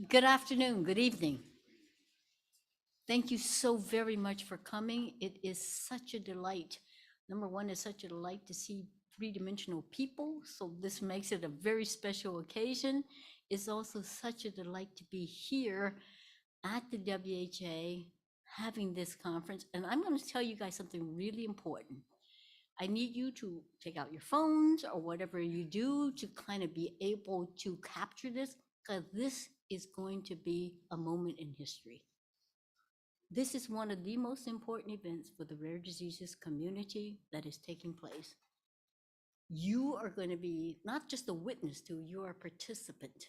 Good afternoon, good evening. Thank you so very much for coming. It is such a delight. Number one, it's such a delight to see three-dimensional people, so this makes it a very special occasion. It's also such a delight to be here at the WHA having this conference, and I'm going to tell you guys something really important. I need you to take out your phones or whatever you do to kind of be able to capture this, because this is going to be a moment in history. This is one of the most important events for the rare diseases community that is taking place. You are going to be not just a witness to, you are a participant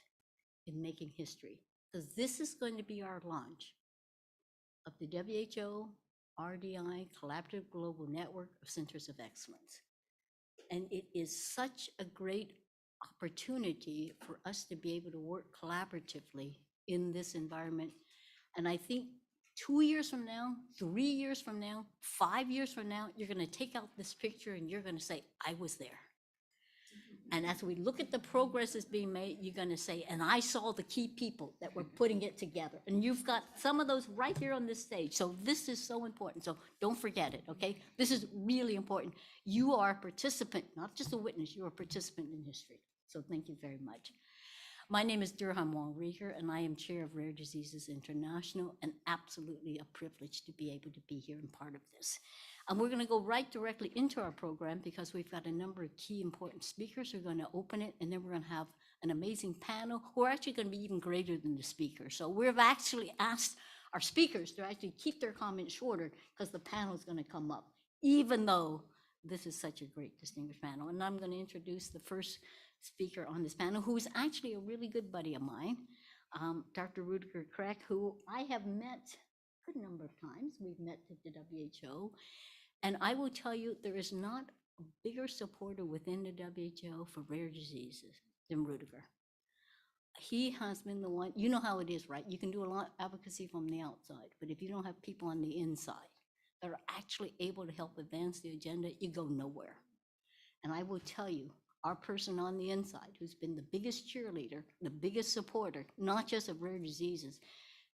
in making history, because this is going to be our launch of the WHO RDI Collaborative Global Network of Centers of Excellence. And it is such a great opportunity for us to be able to work collaboratively in this environment. And I think 2 years from now, 3 years from now, 5 years from now, you're going to take out this picture and you're going to say, I was there. And as we look at the progress that's being made, you're going to say, and I saw the key people that were putting it together. And you've got some of those right here on this stage. So this is so important. So don't forget it, okay? This is really important. You are a participant, not just a witness, you're a participant in history. So thank you very much. My name is Durham Wong Rieger, and I am chair of Rare Diseases International, and absolutely a privilege to be able to be here and part of this. And we're going to go right directly into our program because we've got a number of key important speakers who are going to open it, and then we're going to have an amazing panel who are actually going to be even greater than the speakers. So we've actually asked our speakers to actually keep their comments shorter because the panel is going to come up, even though this is such a great distinguished panel. And I'm going to introduce the first speaker on this panel, who is actually a really good buddy of mine, Dr. Rudiger Crack, who I have met a good number of times. We've met at the WHO. And I will tell you, there is not a bigger supporter within the WHO for rare diseases than Rudiger. He has been the one, you know how it is, right? You can do a lot of advocacy from the outside, but if you don't have people on the inside that are actually able to help advance the agenda, you go nowhere. And I will tell you, our person on the inside, who's been the biggest cheerleader, the biggest supporter, not just of rare diseases,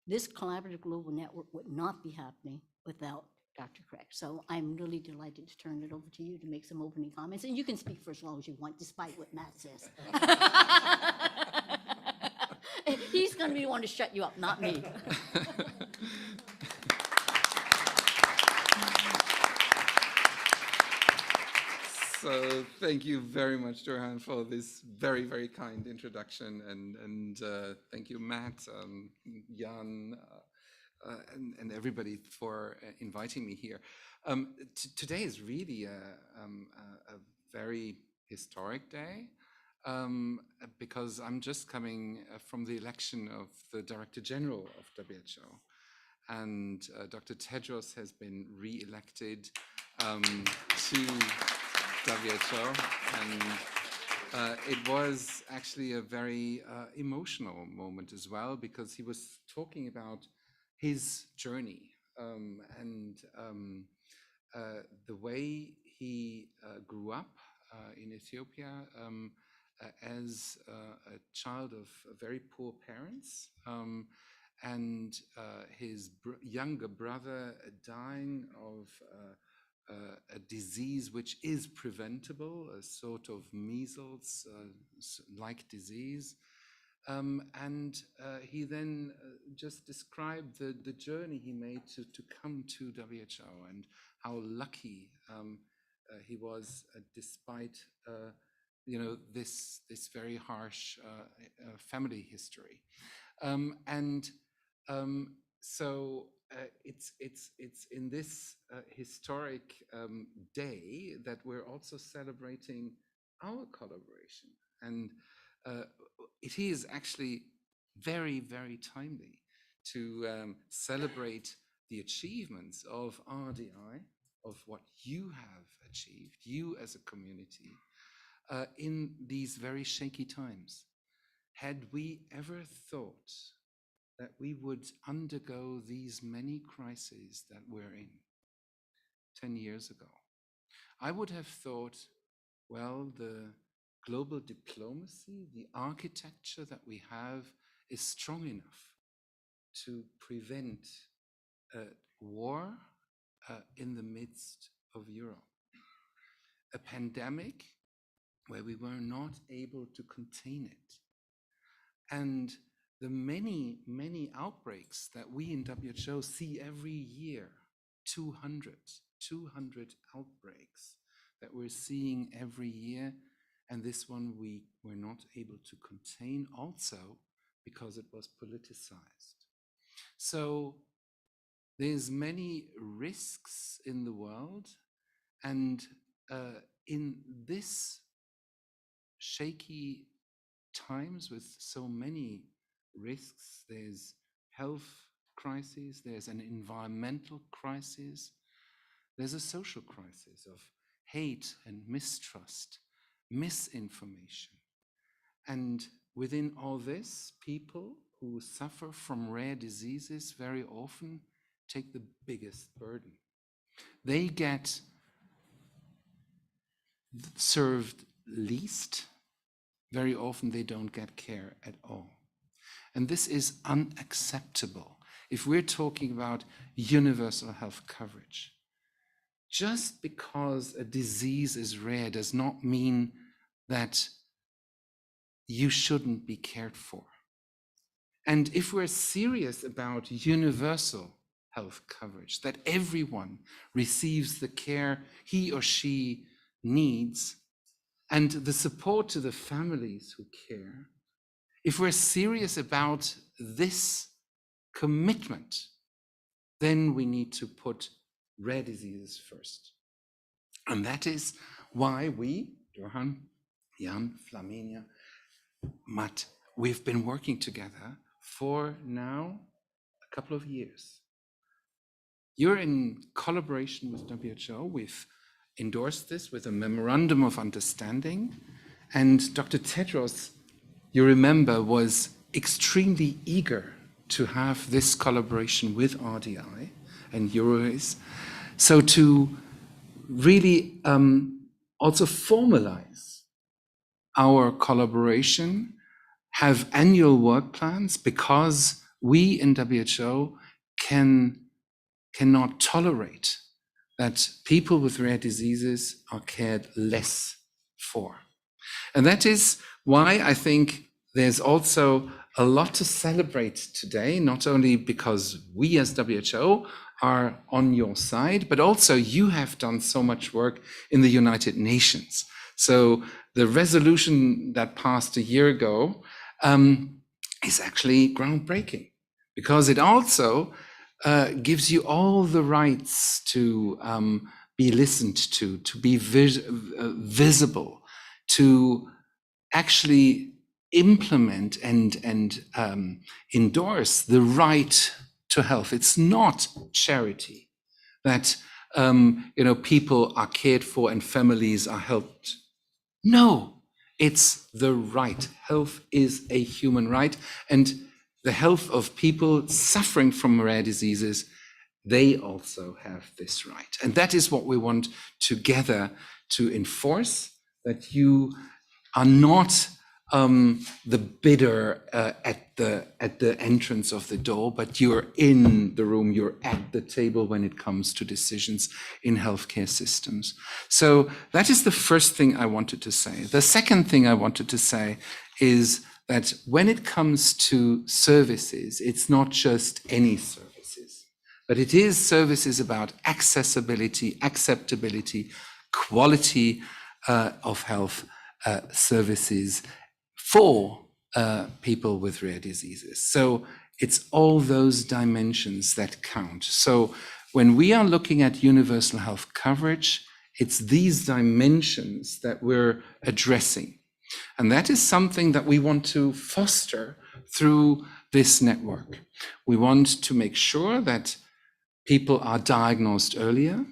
this collaborative global network would not be happening without Dr. Craig. So I'm really delighted to turn it over to you to make some opening comments. And you can speak for as long as you want, despite what Matt says. He's going to be the one to shut you up, not me. So thank you very much, Durhan, for this very, very kind introduction. And thank you, Matt, Jan, and everybody for inviting me here. Today is really a very historic day because I'm just coming from the election of the Director General of WHO. And Dr. Tedros has been re-elected to WHO, and it was actually a very emotional moment as well, because he was talking about his journey and the way he grew up in Ethiopia as a child of very poor parents, and his younger brother dying of a disease which is preventable, a sort of measles-like disease. And he then just described the journey he made to come to WHO and how lucky he was despite this very harsh family history. So it's in this historic day that we're also celebrating our collaboration, and it is actually very, very timely to celebrate the achievements of RDI, of what you have achieved, you as a community, in these very shaky times. Had we ever thought that we would undergo these many crises that we're in 10 years ago? I would have thought, well, the global diplomacy, the architecture that we have is strong enough to prevent a war in the midst of Europe, a pandemic where we were not able to contain it, and the many, many outbreaks that we in WHO see every year, 200 outbreaks that we're seeing every year, and this one we were not able to contain also because it was politicized. So there's many risks in the world, and in this shaky times with so many risks, there's health crises, there's an environmental crisis, there's a social crisis of hate and mistrust, misinformation. And within all this, people who suffer from rare diseases very often take the biggest burden. They get served least. Very often they don't get care at all. And this is unacceptable if we're talking about universal health coverage. Just because a disease is rare does not mean that you shouldn't be cared for. And if we're serious about universal health coverage, that everyone receives the care he or she needs, and the support to the families who care, if we're serious about this commitment, then we need to put rare diseases first. And that is why we, Johan, Jan, Flaminia, Matt, we've been working together for now a couple of years. You're in collaboration with WHO. We've endorsed this with a memorandum of understanding. And Dr. Tedros, you remember, was extremely eager to have this collaboration with RDI and EUROIS. So to really also formalize our collaboration, have annual work plans, because we in WHO cannot tolerate that people with rare diseases are cared less for. And that is why I think there's also a lot to celebrate today, not only because we as WHO are on your side, but also you have done so much work in the United Nations. So the resolution that passed a year ago is actually groundbreaking, because it also gives you all the rights to be listened to be visible, to actually implement and endorse the right to health. It's not charity that people are cared for and families are helped. No, it's the right. Health is a human right, and the health of people suffering from rare diseases, they also have this right. And that is what we want together to enforce, that you are not the bidder at the entrance of the door, but you're in the room, you're at the table when it comes to decisions in healthcare systems. So that is the first thing I wanted to say. The second thing I wanted to say is that when it comes to services, it's not just any services, but it is services about accessibility, acceptability, quality of health services for people with rare diseases. So it's all those dimensions that count. So when we are looking at universal health coverage, it's these dimensions that we're addressing. And that is something that we want to foster through this network. We want to make sure that people are diagnosed earlier,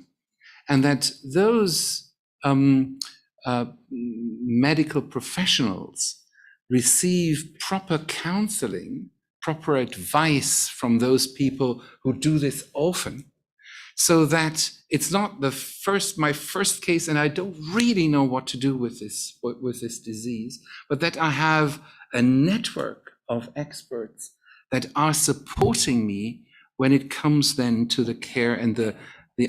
and that those medical professionals receive proper counseling, proper advice from those people who do this often, so that it's not my first case and I don't really know what to do with this disease, but that I have a network of experts that are supporting me when it comes then to the care and the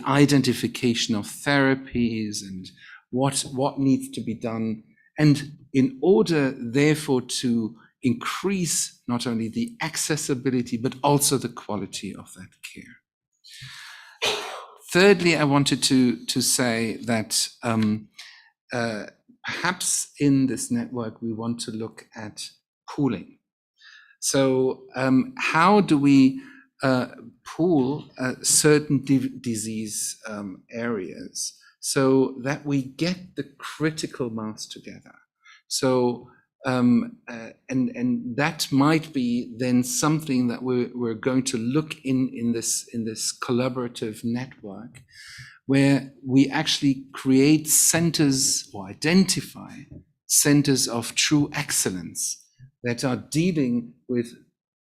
identification of therapies and what needs to be done. And in order, therefore, to increase not only the accessibility, but also the quality of that care. Thirdly, I wanted to say that perhaps in this network, we want to look at pooling. So how do we pool certain disease areas so that we get the critical mass together? So and that might be then something that we're going to look in this collaborative network, where we actually create centers or identify centers of true excellence that are dealing with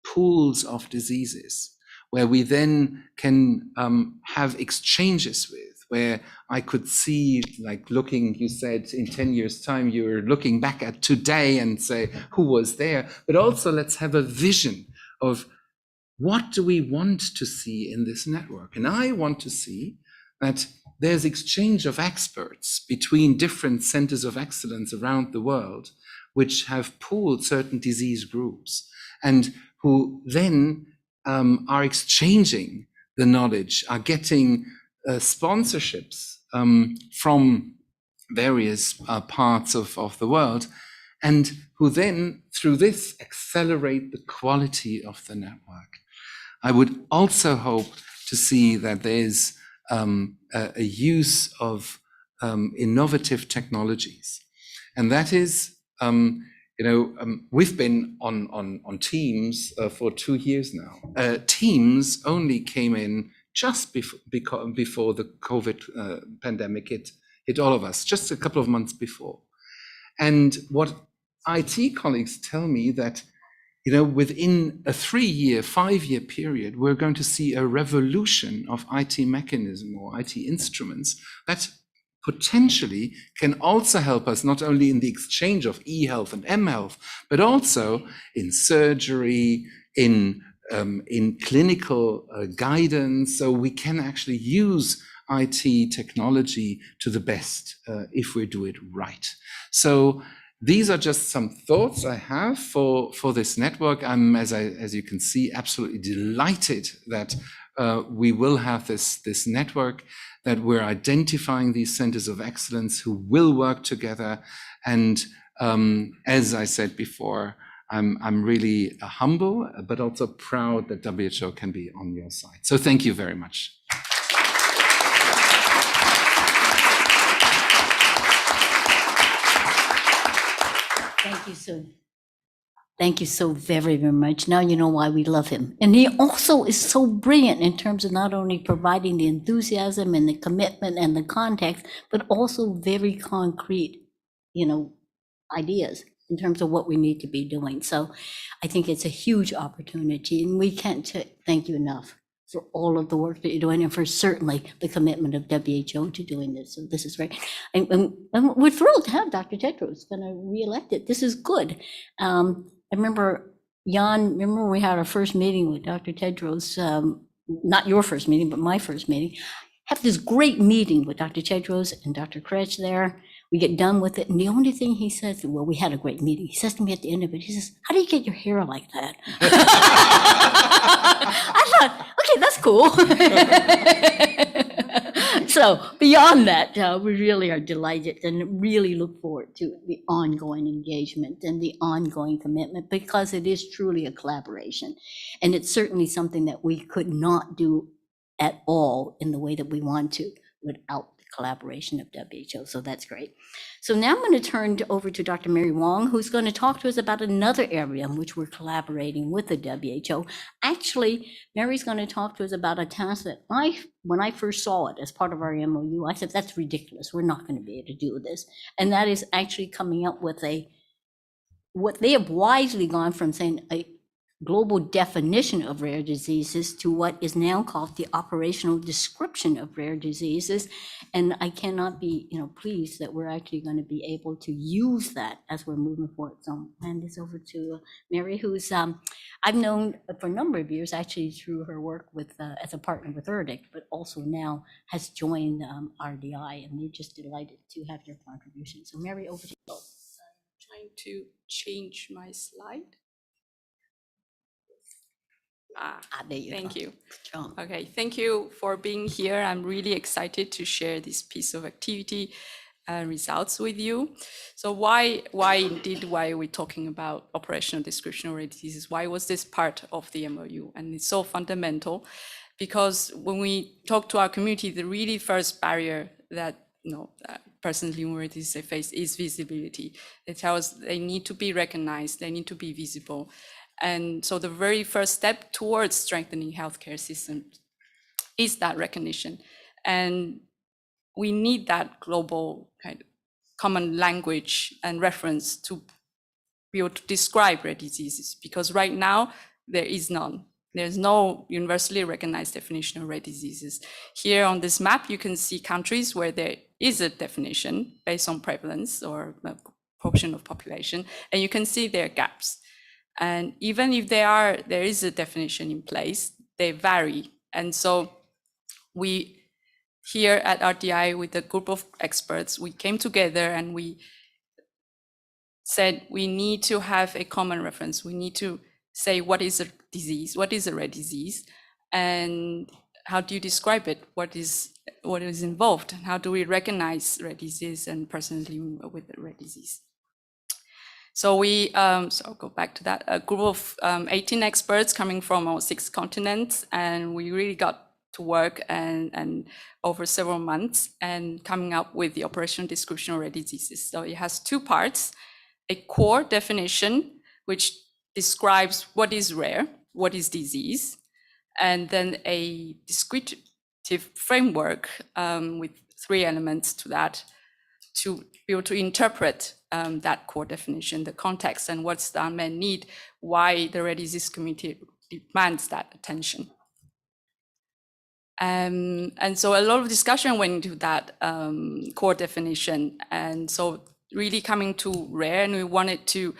pools of diseases, where we then can have exchanges with, where I could see, like looking, you said in 10 years' time, you're looking back at today and say, who was there? But also let's have a vision of what do we want to see in this network? And I want to see that there's exchange of experts between different centers of excellence around the world, which have pooled certain disease groups and who then are exchanging the knowledge, are getting sponsorships from various parts of the world, and who then, through this, accelerate the quality of the network. I would also hope to see that there's a use of innovative technologies. And that is, we've been on Teams for 2 years now. Teams only came in just before the COVID pandemic hit all of us, just a couple of months before. And what IT colleagues tell me that, within a 3-year, 5-year period, we're going to see a revolution of IT mechanism or IT instruments that potentially can also help us not only in the exchange of e-health and m-health, but also in surgery, in clinical guidance. So we can actually use IT technology to the best if we do it right. So these are just some thoughts I have for this network. I'm, as you can see, absolutely delighted that we will have this network, that we're identifying these centers of excellence who will work together. And as I said before, I'm really humble, but also proud that WHO can be on your side. So thank you very much. Thank you, Sun. Thank you so very, very much. Now you know why we love him. And he also is so brilliant in terms of not only providing the enthusiasm and the commitment and the context, but also very concrete, ideas in terms of what we need to be doing. So I think it's a huge opportunity, and we can't thank you enough for all of the work that you're doing, and for certainly the commitment of WHO to doing this. So this is great. And we're thrilled to have Dr. Tedros going to re-elect it. This is good. I remember, Jan, remember we had our first meeting with Dr. Tedros, not your first meeting, but my first meeting. Have this great meeting with Dr. Tedros and Dr. Kretsch there. We get done with it, and the only thing he says, well, we had a great meeting. He says to me at the end of it, he says, how do you get your hair like that? I thought, okay, that's cool. So beyond that, we really are delighted and really look forward to the ongoing engagement and the ongoing commitment, because it is truly a collaboration. And it's certainly something that we could not do at all in the way that we want to without the collaboration of WHO. So that's great. So now I'm going to turn over to Dr. Mary Wong, who's going to talk to us about another area in which we're collaborating with the WHO. Actually, Mary's going to talk to us about a task that when I first saw it as part of our MOU, I said, that's ridiculous. We're not going to be able to do this. And that is actually coming up with what they have wisely gone from saying global definition of rare diseases to what is now called the operational description of rare diseases. And I cannot be, pleased that we're actually going to be able to use that as we're moving forward. So I'll hand this over to Mary, who's I've known for a number of years, actually through her work with as a partner with RDI, but also now has joined RDI, and we're just delighted to have your contribution. So Mary, over to you. Trying to change my slide. There you Thank go. you. Good job. Okay, thank you for being here. I'm really excited to share this piece of activity results with you. So why are we talking about operational description of rare diseases? Why was this part of the MOU? And it's so fundamental because when we talk to our community, the really first barrier that persons living with rare disease face is visibility. They tell us they need to be recognized, they need to be visible. And so the very first step towards strengthening healthcare systems is that recognition. And we need that global kind of common language and reference to be able to describe rare diseases, because right now there is none. There's no universally recognized definition of rare diseases. Here on this map, you can see countries where there is a definition based on prevalence or proportion of population, and you can see their gaps. And even if there is a definition in place, they vary. And so we here at RDI, with a group of experts, we came together and we said we need to have a common reference. We need to say what is a disease, what is a rare disease, and how do you describe it? What is involved? How do we recognize rare disease and persons living with a rare disease? So we, so I'll go back to that, a group of 18 experts coming from all 6 continents, and we really got to work and over several months and coming up with the operational description of rare diseases. So it has 2 parts, a core definition, which describes what is rare, what is disease, and then a descriptive framework with 3 elements to that to be able to interpret that core definition, the context, and what's the unmet need, why the rare disease community demands that attention. And so a lot of discussion went into that core definition. And so really coming to rare, and we wanted to,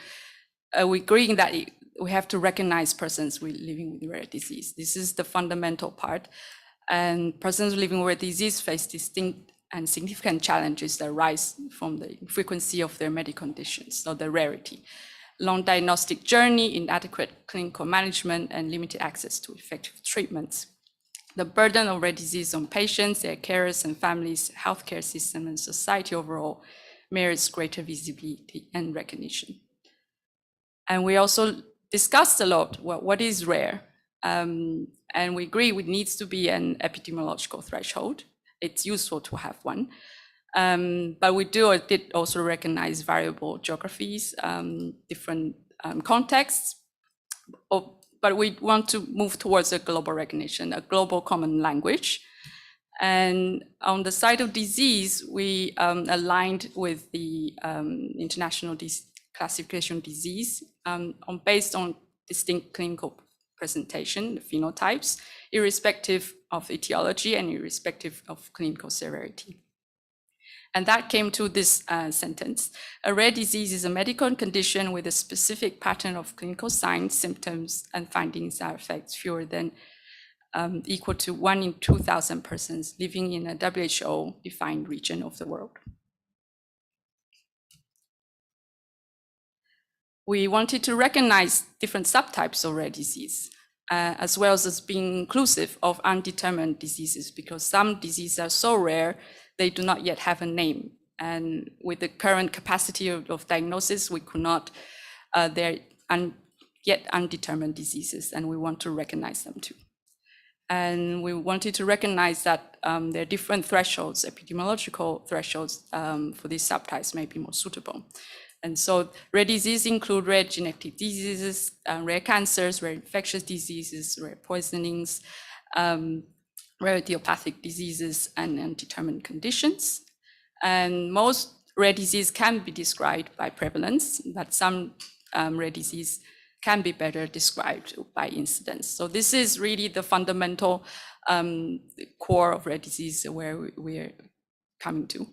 we agreeing that we have to recognize persons living with rare disease. This is the fundamental part. And persons living with rare disease face distinct and significant challenges that arise from the frequency of their medical conditions, so the rarity. Long diagnostic journey, inadequate clinical management, and limited access to effective treatments. The burden of rare disease on patients, their carers and families, healthcare system, and society overall merits greater visibility and recognition. And we also discussed a lot what is rare. And we agree it needs to be an epidemiological threshold. It's useful to have one. But we did also recognize variable geographies, different contexts, but we want to move towards a global recognition, a global common language. And on the side of disease, we aligned with the International Classification of Disease based on distinct clinical presentation, the phenotypes, irrespective of etiology and irrespective of clinical severity. And that came to this sentence. A rare disease is a medical condition with a specific pattern of clinical signs, symptoms, and findings that affect fewer than equal to 1 in 2,000 persons living in a WHO-defined region of the world. We wanted to recognize different subtypes of rare disease, as well as being inclusive of undetermined diseases, because some diseases are so rare, they do not yet have a name. And with the current capacity of diagnosis, we could not, they're yet undetermined diseases, and we want to recognize them too. And we wanted to recognize that there are different thresholds, epidemiological thresholds for these subtypes may be more suitable. And so rare diseases include rare genetic diseases, rare cancers, rare infectious diseases, rare poisonings, rare idiopathic diseases, and undetermined conditions. And most rare disease can be described by prevalence, but some rare disease can be better described by incidence. So this is really the fundamental core of rare disease where we're coming to.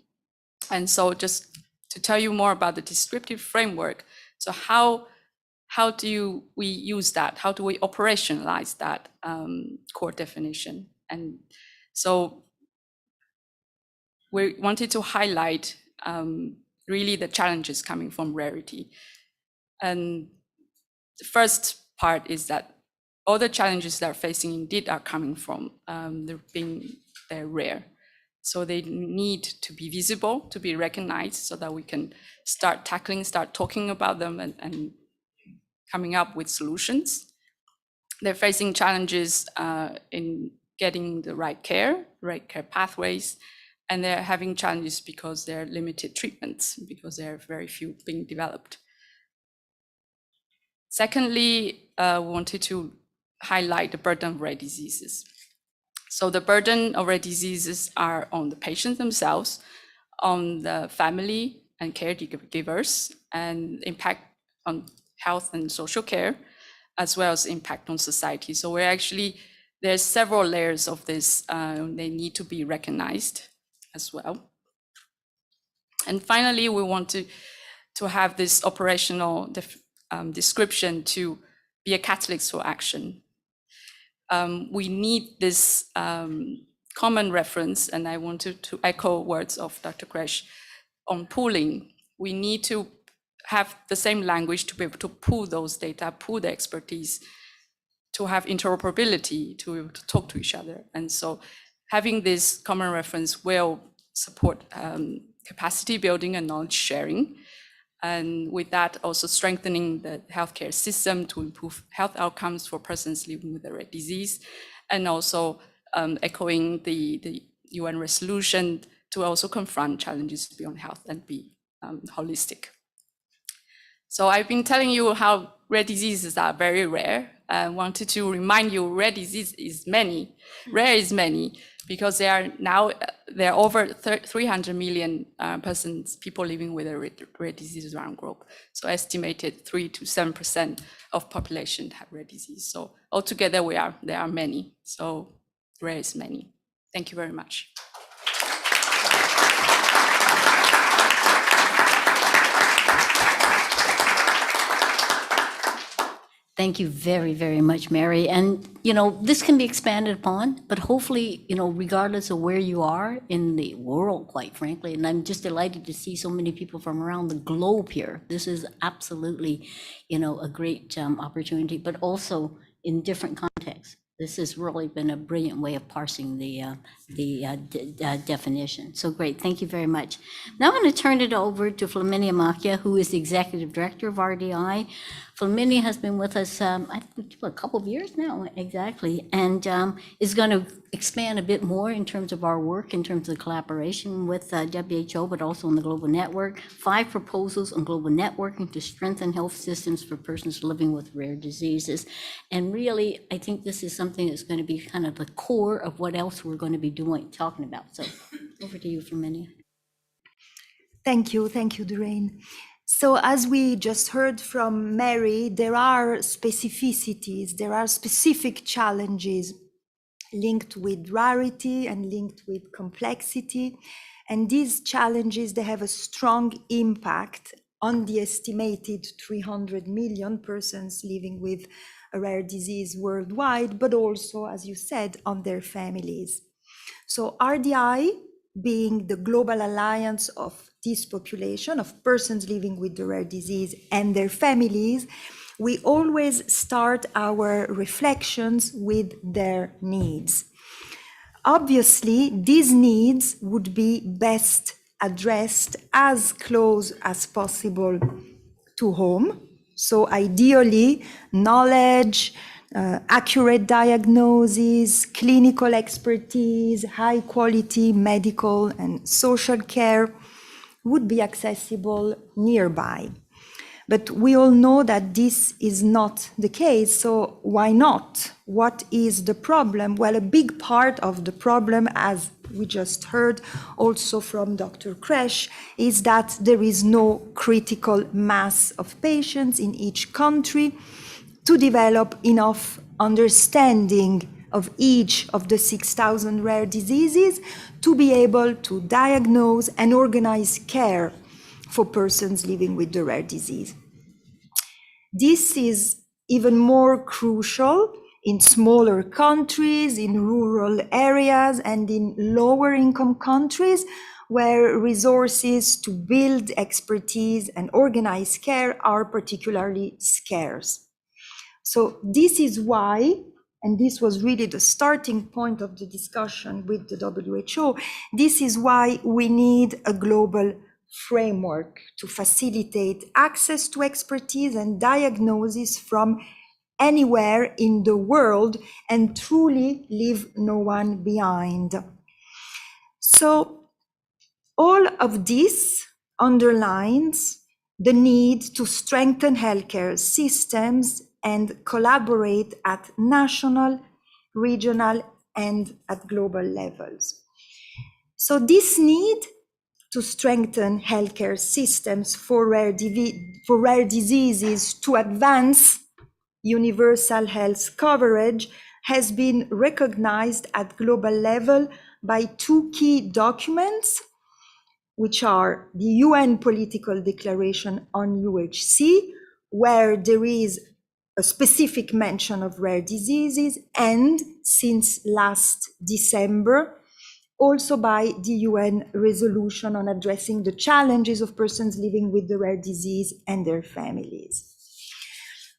And so just to tell you more about the descriptive framework, so how do we use that? How do we operationalize that core definition? And so we wanted to highlight really the challenges coming from rarity. And the first part is that all the challenges they're facing indeed are coming from they're rare. So they need to be visible, to be recognized, so that we can start talking about them and coming up with solutions. They're facing challenges in getting the right care pathways, and they're having challenges because there are limited treatments, because there are very few being developed. Secondly, we wanted to highlight the burden of rare diseases. So the burden of rare diseases are on the patients themselves, on the family and caregivers, and impact on health and social care, as well as impact on society. So there's several layers of this. They need to be recognized as well. And finally, we want to have this operational description to be a catalyst for action. We need this common reference, and I wanted to echo words of Dr. Kresch on pooling. We need to have the same language to be able to pool those data, pool the expertise, to have interoperability, to be able to talk to each other. And so having this common reference will support capacity building and knowledge sharing. And with that, also strengthening the healthcare system to improve health outcomes for persons living with a rare disease, and also echoing the UN resolution to also confront challenges beyond health and be holistic. So I've been telling you how rare diseases are very rare. I wanted to remind you rare disease is many. Rare is many, because there are over 300 million people living with a rare disease around the globe. So estimated 3 to 7% of population have rare disease. So altogether there are many. So rare is many. Thank you very much. Thank you very, very much, Mary. And, this can be expanded upon, but hopefully, regardless of where you are in the world, quite frankly, and I'm just delighted to see so many people from around the globe here. This is absolutely, a great opportunity, but also in different contexts. This has really been a brilliant way of parsing the definition. So great, thank you very much. Now I'm going to turn it over to Flaminia Macchia, who is the Executive Director of RDI. Flaminia has been with us, I think, a couple of years now, exactly, and is going to expand a bit more in terms of our work, in terms of collaboration with WHO, but also on the global network. 5 proposals on global networking to strengthen health systems for persons living with rare diseases. And really, I think this is something that's going to be kind of the core of what else we're going to be talking about. So over to you, Flaminia. Thank you, Doreen. So as we just heard from Mary, there are specificities, there are specific challenges linked with rarity and linked with complexity. And these challenges, they have a strong impact on the estimated 300 million persons living with a rare disease worldwide, but also, as you said, on their families. So RDI, being the global alliance of this population of persons living with the rare disease and their families, we always start our reflections with their needs. Obviously, these needs would be best addressed as close as possible to home. So ideally, knowledge, accurate diagnosis, clinical expertise, high quality medical and social care would be accessible nearby. But we all know that this is not the case, so why not? What is the problem? Well, a big part of the problem, as we just heard also from Dr. Kresch, is that there is no critical mass of patients in each country. to develop enough understanding of each of the 6,000 rare diseases to be able to diagnose and organize care for persons living with the rare disease. This is even more crucial in smaller countries, in rural areas, and in lower income countries where resources to build expertise and organize care are particularly scarce. So this is why, and this was really the starting point of the discussion with the WHO, this is why we need a global framework to facilitate access to expertise and diagnosis from anywhere in the world and truly leave no one behind. So all of this underlines the need to strengthen healthcare systems and collaborate at national, regional, and at global levels. So this need to strengthen healthcare systems for rare diseases to advance universal health coverage has been recognized at global level by two key documents, which are the UN Political Declaration on WHC, where there is a specific mention of rare diseases, and since last December, also by the UN resolution on addressing the challenges of persons living with the rare disease and their families.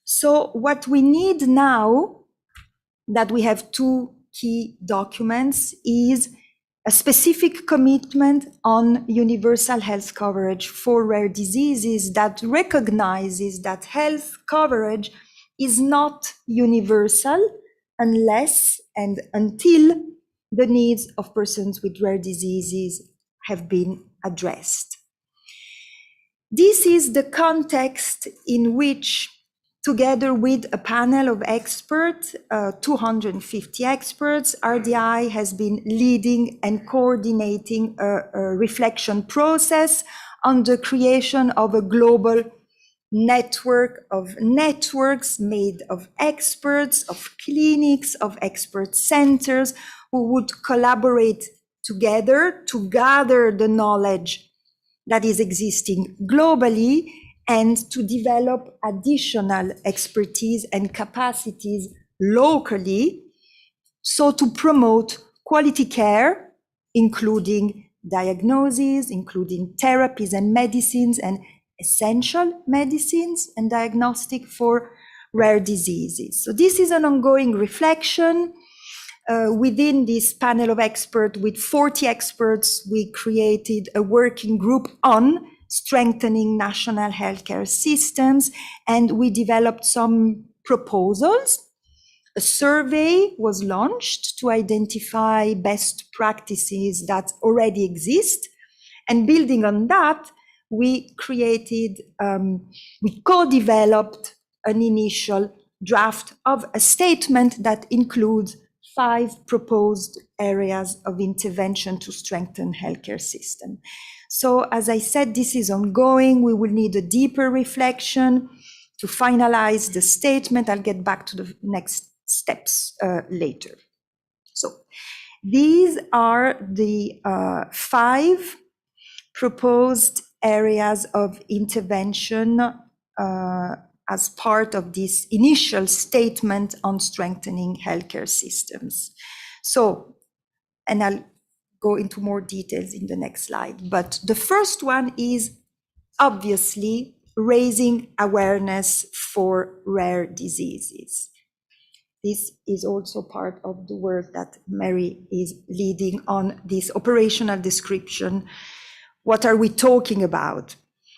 So what we need now, that we have two key documents, is a specific commitment on universal health coverage for rare diseases that recognizes that health coverage is not universal unless and until the needs of persons with rare diseases have been addressed. This is the context in which, together with a panel of experts, 250 experts, RDI has been leading and coordinating a reflection process on the creation of a global network of networks made of experts, of clinics, of expert centers who would collaborate together to gather the knowledge that is existing globally and to develop additional expertise and capacities locally, so to promote quality care, including diagnoses, including therapies and medicines and essential medicines and diagnostic for rare diseases. So this is an ongoing reflection. Within this panel of experts, with 40 experts, we created a working group on strengthening national healthcare systems, and we developed some proposals. A survey was launched to identify best practices that already exist, and building on that, we co-developed an initial draft of a statement that includes 5 proposed areas of intervention to strengthen healthcare system. So as I said, this is ongoing. We will need a deeper reflection to finalize the statement. I'll get back to the next steps later. So these are the 5 proposed areas of intervention as part of this initial statement on strengthening healthcare systems. So, and I'll go into more details in the next slide, but the first one is obviously raising awareness for rare diseases. This is also part of the work that Mary is leading on this operational description. What are we talking about?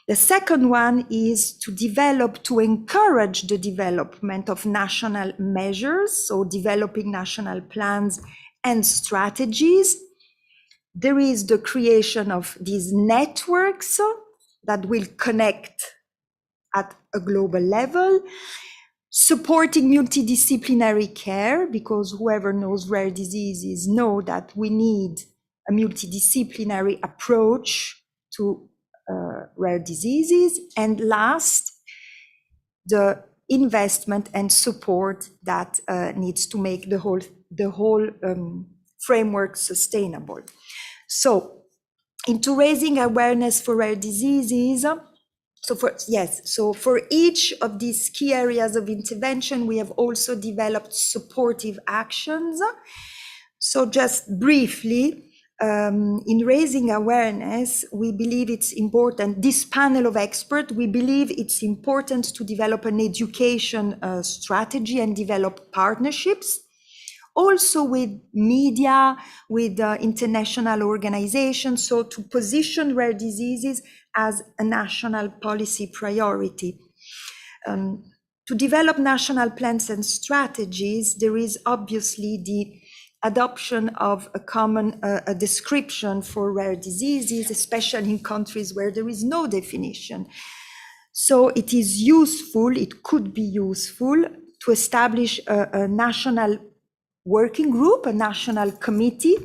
The second one is to encourage the development of national measures, so developing national plans and strategies. There is the creation of these networks that will connect at a global level, supporting multidisciplinary care, because whoever knows rare diseases know that we need a multidisciplinary approach to rare diseases. And last, the investment and support that needs to make the whole framework sustainable. So, into raising awareness for rare diseases. So for each of these key areas of intervention, we have also developed supportive actions. So just briefly, in raising awareness, we believe it's important, this panel of experts, we believe it's important to develop an education strategy and develop partnerships, also with media, with international organizations, so to position rare diseases as a national policy priority. To develop national plans and strategies, there is obviously the adoption of a common a description for rare diseases, especially in countries where there is no definition. So it is useful, it could be useful to establish a national working group, a national committee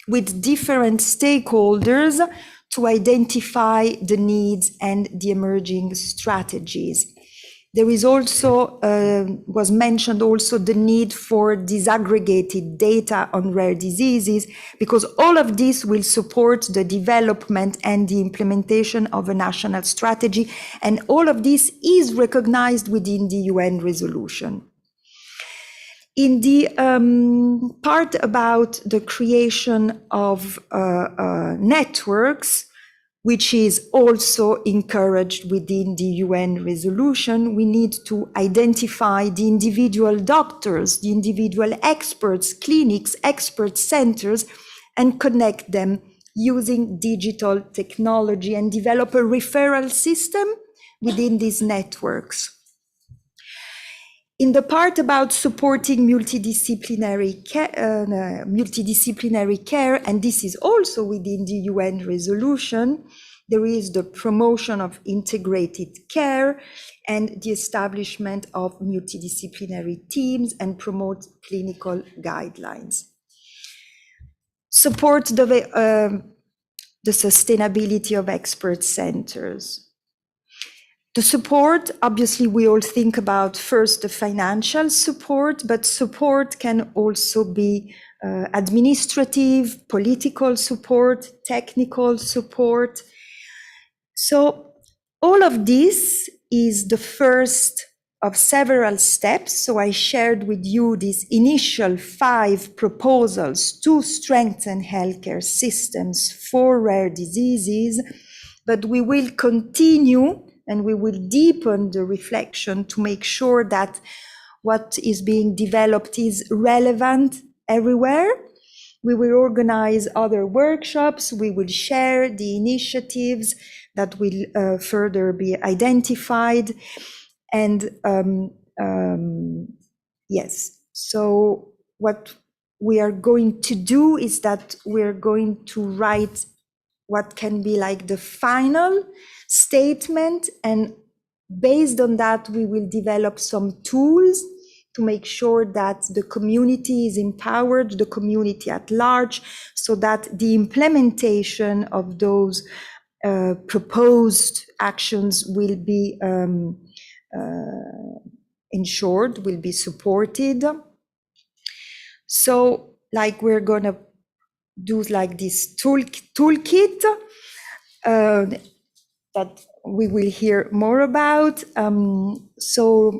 with different stakeholders to identify the needs and the emerging strategies. There is also, was mentioned also the need for disaggregated data on rare diseases, because all of this will support the development and the implementation of a national strategy. And all of this is recognized within the UN resolution. In the part about the creation of networks, which is also encouraged within the UN resolution, we need to identify the individual doctors, the individual experts, clinics, expert centers, and connect them using digital technology and develop a referral system within these networks. In the part about supporting multidisciplinary care, and this is also within the UN resolution, there is the promotion of integrated care and the establishment of multidisciplinary teams and promote clinical guidelines. Support the sustainability of expert centers. The support, obviously, we all think about first the financial support, but support can also be administrative, political support, technical support. So all of this is the first of several steps. So I shared with you these initial 5 proposals to strengthen healthcare systems for rare diseases, but we will continue and we will deepen the reflection to make sure that what is being developed is relevant everywhere. We will organize other workshops. We will share the initiatives that will further be identified. And yes, so what we are going to do is that we're going to write what can be like the final statement, and based on that we will develop some tools to make sure that the community is empowered, the community at large, so that the implementation of those proposed actions will be ensured, will be supported. So like we're gonna do like this toolkit that we will hear more about. So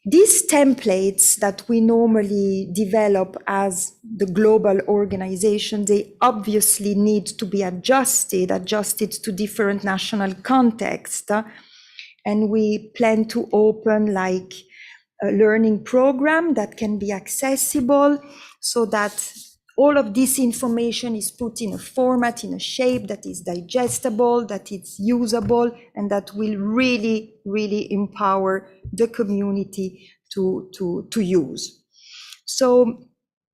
these templates that we normally develop as the global organization, they obviously need to be adjusted to different national contexts. And we plan to open like a learning program that can be accessible so that all of this information is put in a format, in a shape that is digestible, that it's usable, and that will really, really empower the community to use. So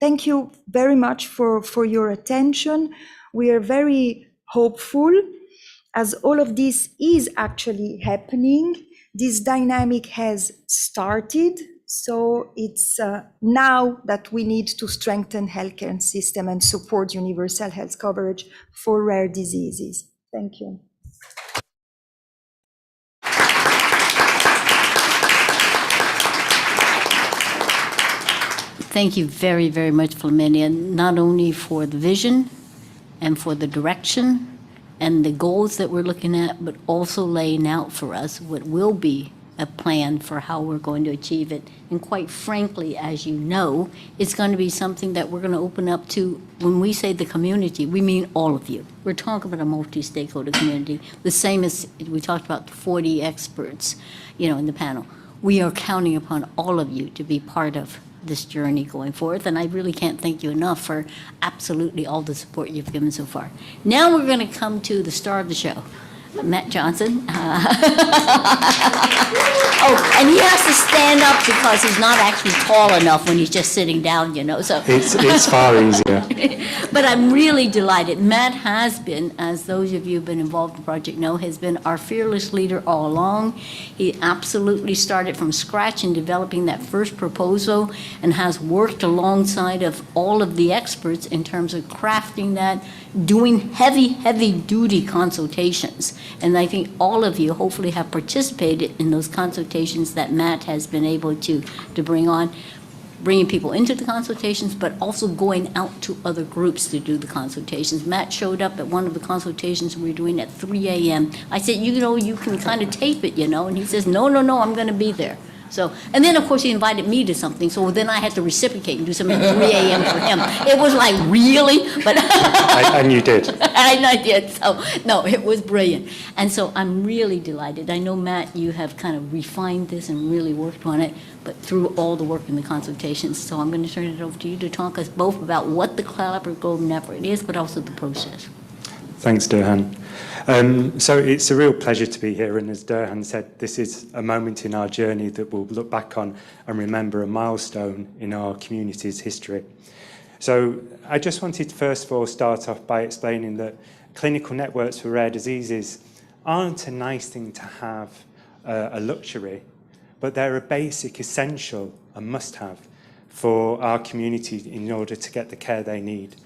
thank you very much for your attention. We are very hopeful, as all of this is actually happening. This dynamic has started. So it's now that we need to strengthen healthcare system and support universal health coverage for rare diseases. Thank you. Thank you very, very much, Flaminia, not only for the vision and for the direction and the goals that we're looking at, but also laying out for us what will be a plan for how we're going to achieve it. And quite frankly, as you know, it's going to be something that we're going to open up to. When we say the community, we mean all of you. We're talking about a multi-stakeholder community, the same as we talked about the 40 experts, in the panel. We are counting upon all of you to be part of this journey going forward, and I really can't thank you enough for absolutely all the support you've given so far. Now we're going to come to the star of the show, Matt Johnson. Oh, and he has to stand up because he's not actually tall enough when he's just sitting down, so. It's far easier. But I'm really delighted. Matt has been, as those of you who've been involved in the project know, has been our fearless leader all along. He absolutely started from scratch in developing that first proposal and has worked alongside of all of the experts in terms of crafting that, doing heavy duty consultations. And I think all of you hopefully have participated in those consultations that Matt has been able to bring on, bringing people into the consultations, but also going out to other groups to do the consultations. Matt showed up at one of the consultations we were doing at 3 a.m. I said, you can kind of tape it, and he says, no, I'm going to be there. So, and then of course he invited me to something, so then I had to reciprocate and do something at 3 a.m. for him. It was like, really? But And you did. And I did, so, no, it was brilliant. And so I'm really delighted. I know, Matt, you have kind of refined this and really worked on it, but through all the work in the consultations. So I'm going to turn it over to you to talk us both about what the Collaborative Golden Effort is, but also the process. Thanks, Durhan. So it's a real pleasure to be here, and as Durhan said, this is a moment in our journey that we'll look back on and remember, a milestone in our community's history. So I just wanted to first of all start off by explaining that clinical networks for rare diseases aren't a nice thing to have, a luxury, but they're a basic, essential, a must-have for our community in order to get the care they need.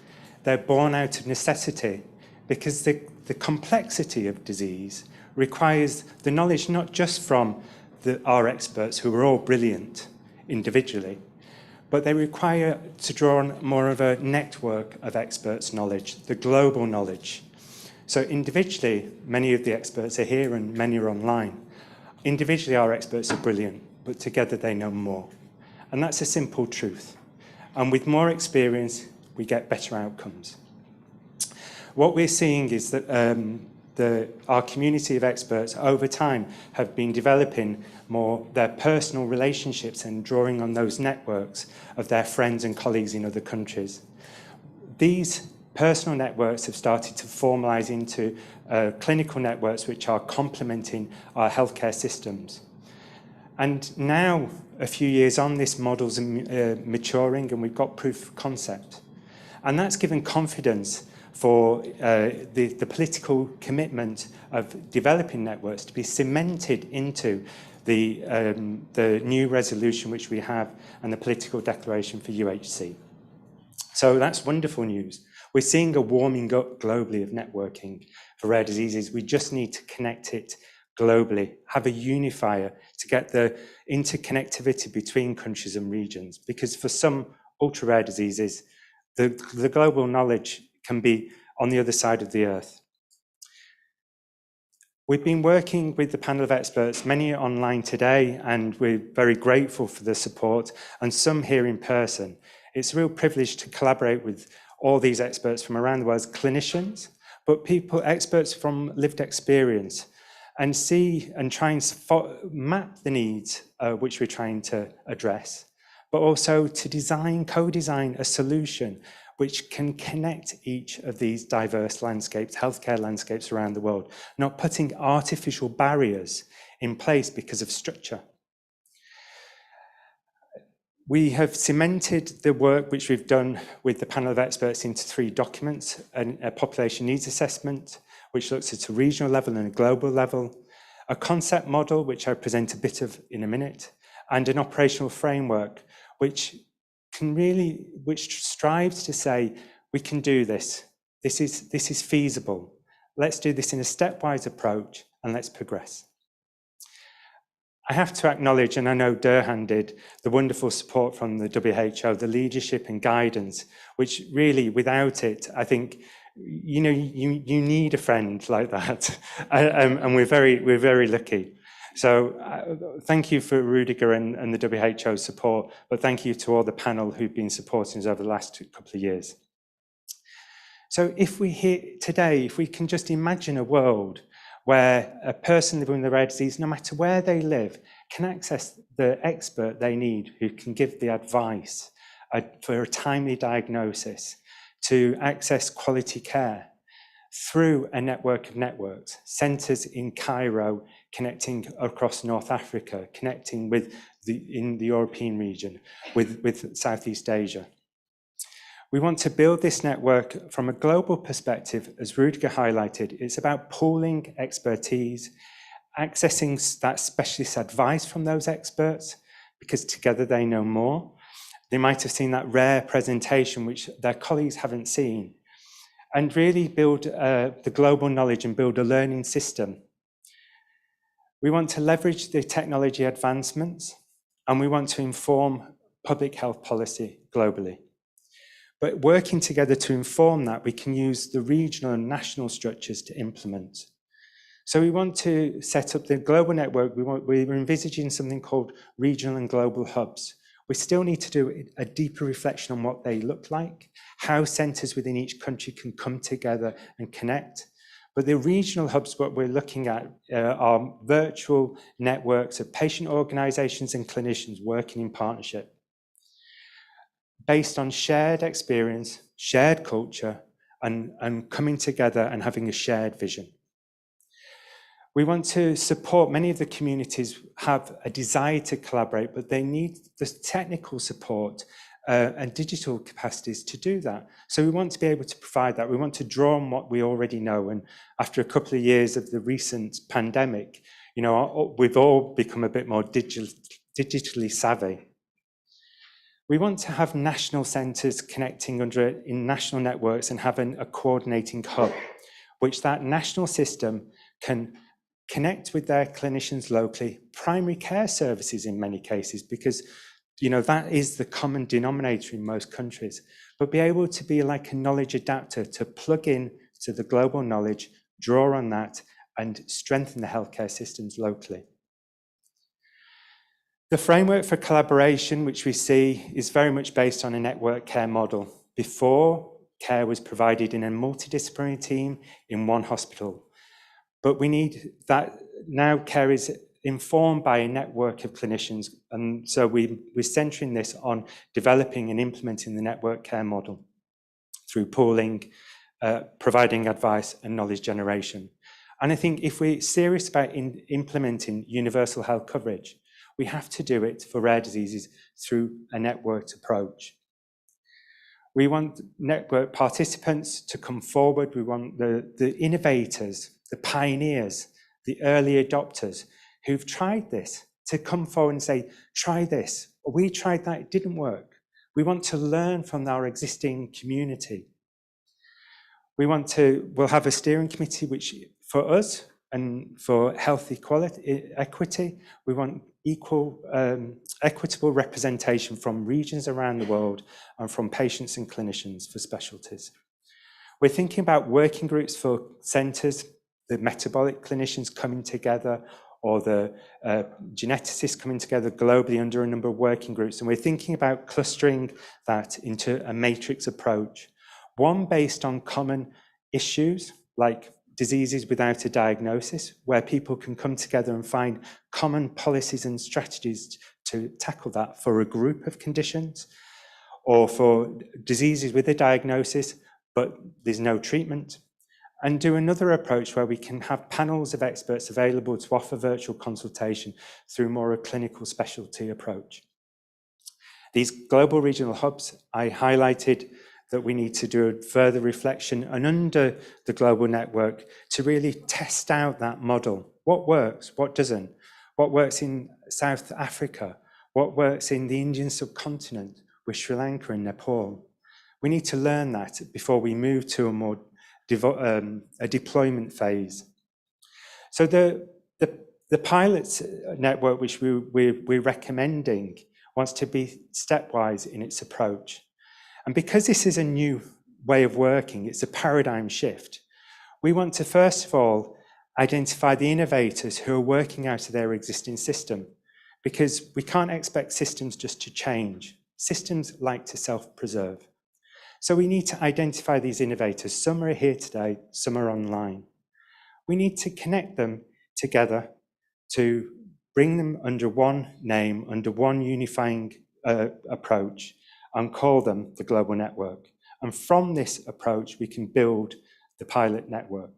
They're born out of necessity because the complexity of disease requires the knowledge not just from our experts, who are all brilliant individually, but they require to draw on more of a network of experts' knowledge, the global knowledge. So individually, many of the experts are here and many are online. Individually, our experts are brilliant, but together they know more. And that's a simple truth. And with more experience, we get better outcomes. What we're seeing is that our community of experts over time have been developing more their personal relationships and drawing on those networks of their friends and colleagues in other countries. These personal networks have started to formalize into clinical networks which are complementing our healthcare systems. And now, a few years on, this model's maturing and we've got proof of concept. And that's given confidence for the political commitment of developing networks to be cemented into the new resolution which we have and the political declaration for UHC. So that's wonderful news. We're seeing a warming up globally of networking for rare diseases. We just need to connect it globally, have a unifier to get the interconnectivity between countries and regions, because for some ultra rare diseases, the global knowledge can be on the other side of the earth. We've been working with the panel of experts, many online today, and we're very grateful for the support, and some here in person. It's a real privilege to collaborate with all these experts from around the world, clinicians, but experts from lived experience, and see and try and map the needs which we're trying to address, but also to co-design a solution which can connect each of these diverse landscapes, healthcare landscapes around the world, not putting artificial barriers in place because of structure. We have cemented the work which we've done with the panel of experts into 3 documents: a population needs assessment, which looks at a regional level and a global level, a concept model, which I'll present a bit of in a minute, and an operational framework, which strives to say, we can do this. This is feasible. Let's do this in a stepwise approach and let's progress. I have to acknowledge, and I know Durhan did, the wonderful support from the WHO, the leadership and guidance, which really, without it, I think, you know, you need a friend like that, and we're very lucky. So thank you for Rudiger and the WHO support, but thank you to all the panel who've been supporting us over the last couple of years. So if we can just imagine a world where a person living with a rare disease, no matter where they live, can access the expert they need who can give the advice for a timely diagnosis, to access quality care through a network of networks, centres in Cairo connecting across North Africa, connecting with in the European region, with Southeast Asia. We want to build this network from a global perspective, as Rudiger highlighted. It's about pooling expertise, accessing that specialist advice from those experts, because together they know more. They might have seen that rare presentation which their colleagues haven't seen, and really build the global knowledge and build a learning system. We want to leverage the technology advancements, and we want to inform public health policy globally. But working together to inform that, we can use the regional and national structures to implement. So we want to set up the global network. We're envisaging something called regional and global hubs. We still need to do a deeper reflection on what they look like, how centres within each country can come together and connect. But the regional hubs, what we're looking at are virtual networks of patient organisations and clinicians working in partnership, based on shared experience, shared culture, and coming together and having a shared vision. We want to support. Many of the communities have a desire to collaborate, but they need the technical support and digital capacities to do that. So we want to be able to provide that. We want to draw on what we already know. And after a couple of years of the recent pandemic, you know, we've all become a bit more digitally savvy. We want to have national centres connecting in national networks and having a coordinating hub, which that national system can connect with their clinicians locally, primary care services in many cases, because you know that is the common denominator in most countries, but be able to be like a knowledge adapter to plug in to the global knowledge, draw on that, and strengthen the healthcare systems locally. The framework for collaboration, which we see, is very much based on a network care model. Before, care was provided in a multidisciplinary team in one hospital. But we need that now care is informed by a network of clinicians. And so we're centering this on developing and implementing the network care model through pooling, providing advice and knowledge generation. And I think if we're serious about implementing universal health coverage, we have to do it for rare diseases through a networked approach. We want network participants to come forward. We want the innovators, the pioneers, the early adopters who've tried this to come forward and say, try this. We tried that, it didn't work. We want to learn from our existing community. We'll have a steering committee, which for us and for health equity, we want equitable representation from regions around the world and from patients and clinicians for specialties. We're thinking about working groups for centres, the metabolic clinicians coming together, or the geneticists coming together globally under a number of working groups. And we're thinking about clustering that into a matrix approach, one based on common issues like diseases without a diagnosis, where people can come together and find common policies and strategies to tackle that for a group of conditions, or for diseases with a diagnosis, but there's no treatment. And do another approach where we can have panels of experts available to offer virtual consultation through more a clinical specialty approach. These global regional hubs, I highlighted that we need to do a further reflection and under the global network to really test out that model. What works, what doesn't? What works in South Africa? What works in the Indian subcontinent with Sri Lanka and Nepal? We need to learn that before we move to a more deployment phase. So the The pilot network, which we're recommending, wants to be stepwise in its approach. And because this is a new way of working, it's a paradigm shift. We want to, first of all, identify the innovators who are working out of their existing system, because we can't expect systems just to change. Systems like to self-preserve. So we need to identify these innovators. Some are here today, some are online. We need to connect them together to bring them under one name, under one unifying approach, and call them the global network. And from this approach, we can build the pilot network.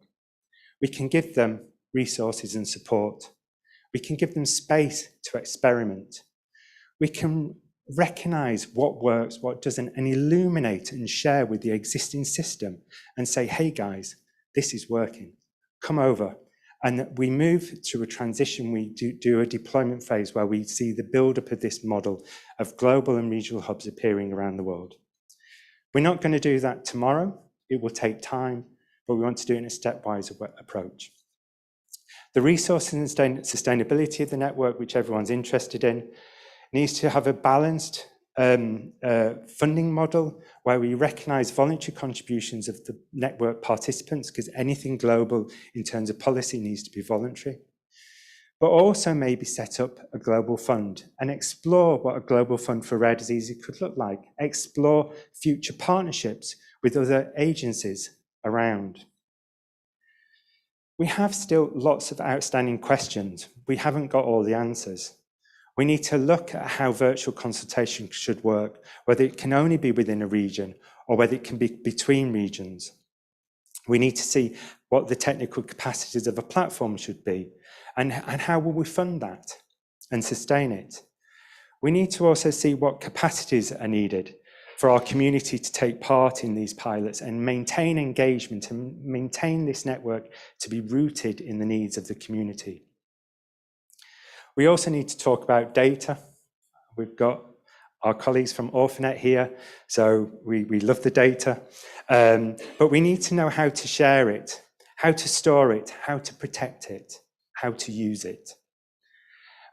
We can give them resources and support. We can give them space to experiment. We can recognize what works, what doesn't, and illuminate and share with the existing system and say, hey guys, this is working, come over. And we move to a transition, we do a deployment phase where we see the build-up of this model of global and regional hubs appearing around the world. We're not going to do that tomorrow, it will take time, but we want to do it in a stepwise approach. The resource and sustainability of the network, which everyone's interested in, needs to have a balanced funding model where we recognize voluntary contributions of the network participants, because anything global in terms of policy needs to be voluntary, but also maybe set up a global fund and explore what a global fund for rare diseases could look like, explore future partnerships with other agencies around. We have still lots of outstanding questions. We haven't got all the answers. We need to look at how virtual consultation should work, whether it can only be within a region or whether it can be between regions. We need to see what the technical capacities of a platform should be and how will we fund that and sustain it. We need to also see what capacities are needed for our community to take part in these pilots and maintain engagement and maintain this network to be rooted in the needs of the community. We also need to talk about data. We've got our colleagues from Orphanet here, so we love the data, but we need to know how to share it, how to store it, how to protect it, how to use it.